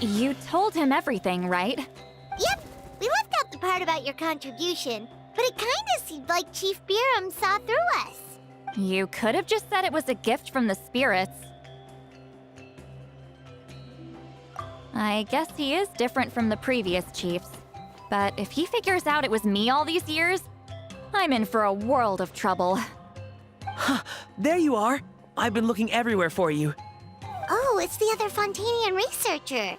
You told him everything, right?
Yep, we left out the part about your contribution, but it kinda seemed like Chief Biram saw through us.
You could have just said it was a gift from the spirits. I guess he is different from the previous chiefs. But if he figures out it was me all these years, I'm in for a world of trouble.
There you are. I've been looking everywhere for you.
Oh, it's the other Fontanian researcher.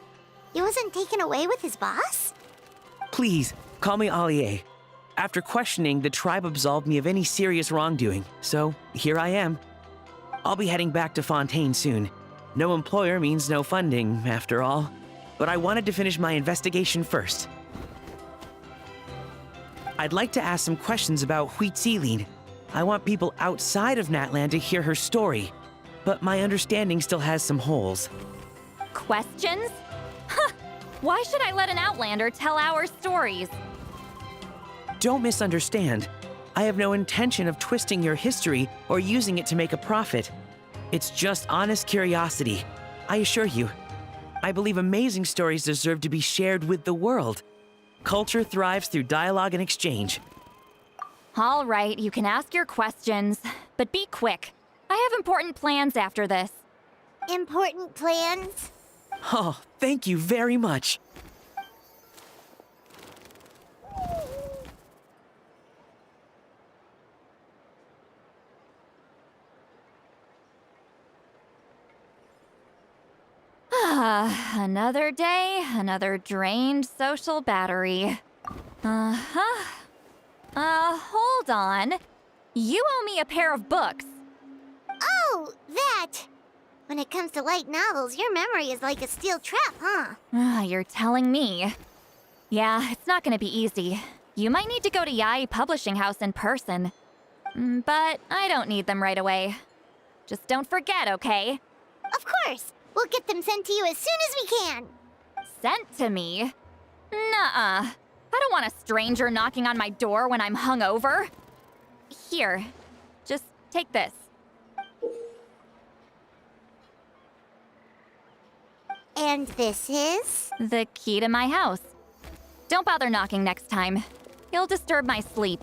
He wasn't taken away with his boss?
Please, call me Allier. After questioning, the tribe absolved me of any serious wrongdoing, so here I am. I'll be heading back to Fontaine soon. No employer means no funding, after all. But I wanted to finish my investigation first. I'd like to ask some questions about Citlali. I want people outside of Natlan to hear her story, but my understanding still has some holes.
Questions? Huh! Why should I let an Outlander tell our stories?
Don't misunderstand. I have no intention of twisting your history or using it to make a profit. It's just honest curiosity, I assure you. I believe amazing stories deserve to be shared with the world. Culture thrives through dialogue and exchange.
All right, you can ask your questions, but be quick. I have important plans after this.
Important plans?
Oh, thank you very much.
Another day, another drained social battery. Hold on. You owe me a pair of books.
Oh, that! When it comes to light novels, your memory is like a steel trap, huh?
You're telling me. Yeah, it's not gonna be easy. You might need to go to Yai Publishing House in person. But I don't need them right away. Just don't forget, okay?
Of course! We'll get them sent to you as soon as we can.
Sent to me? Nuh-uh. I don't want a stranger knocking on my door when I'm hungover. Here, just take this.
And this is?
The key to my house. Don't bother knocking next time. You'll disturb my sleep.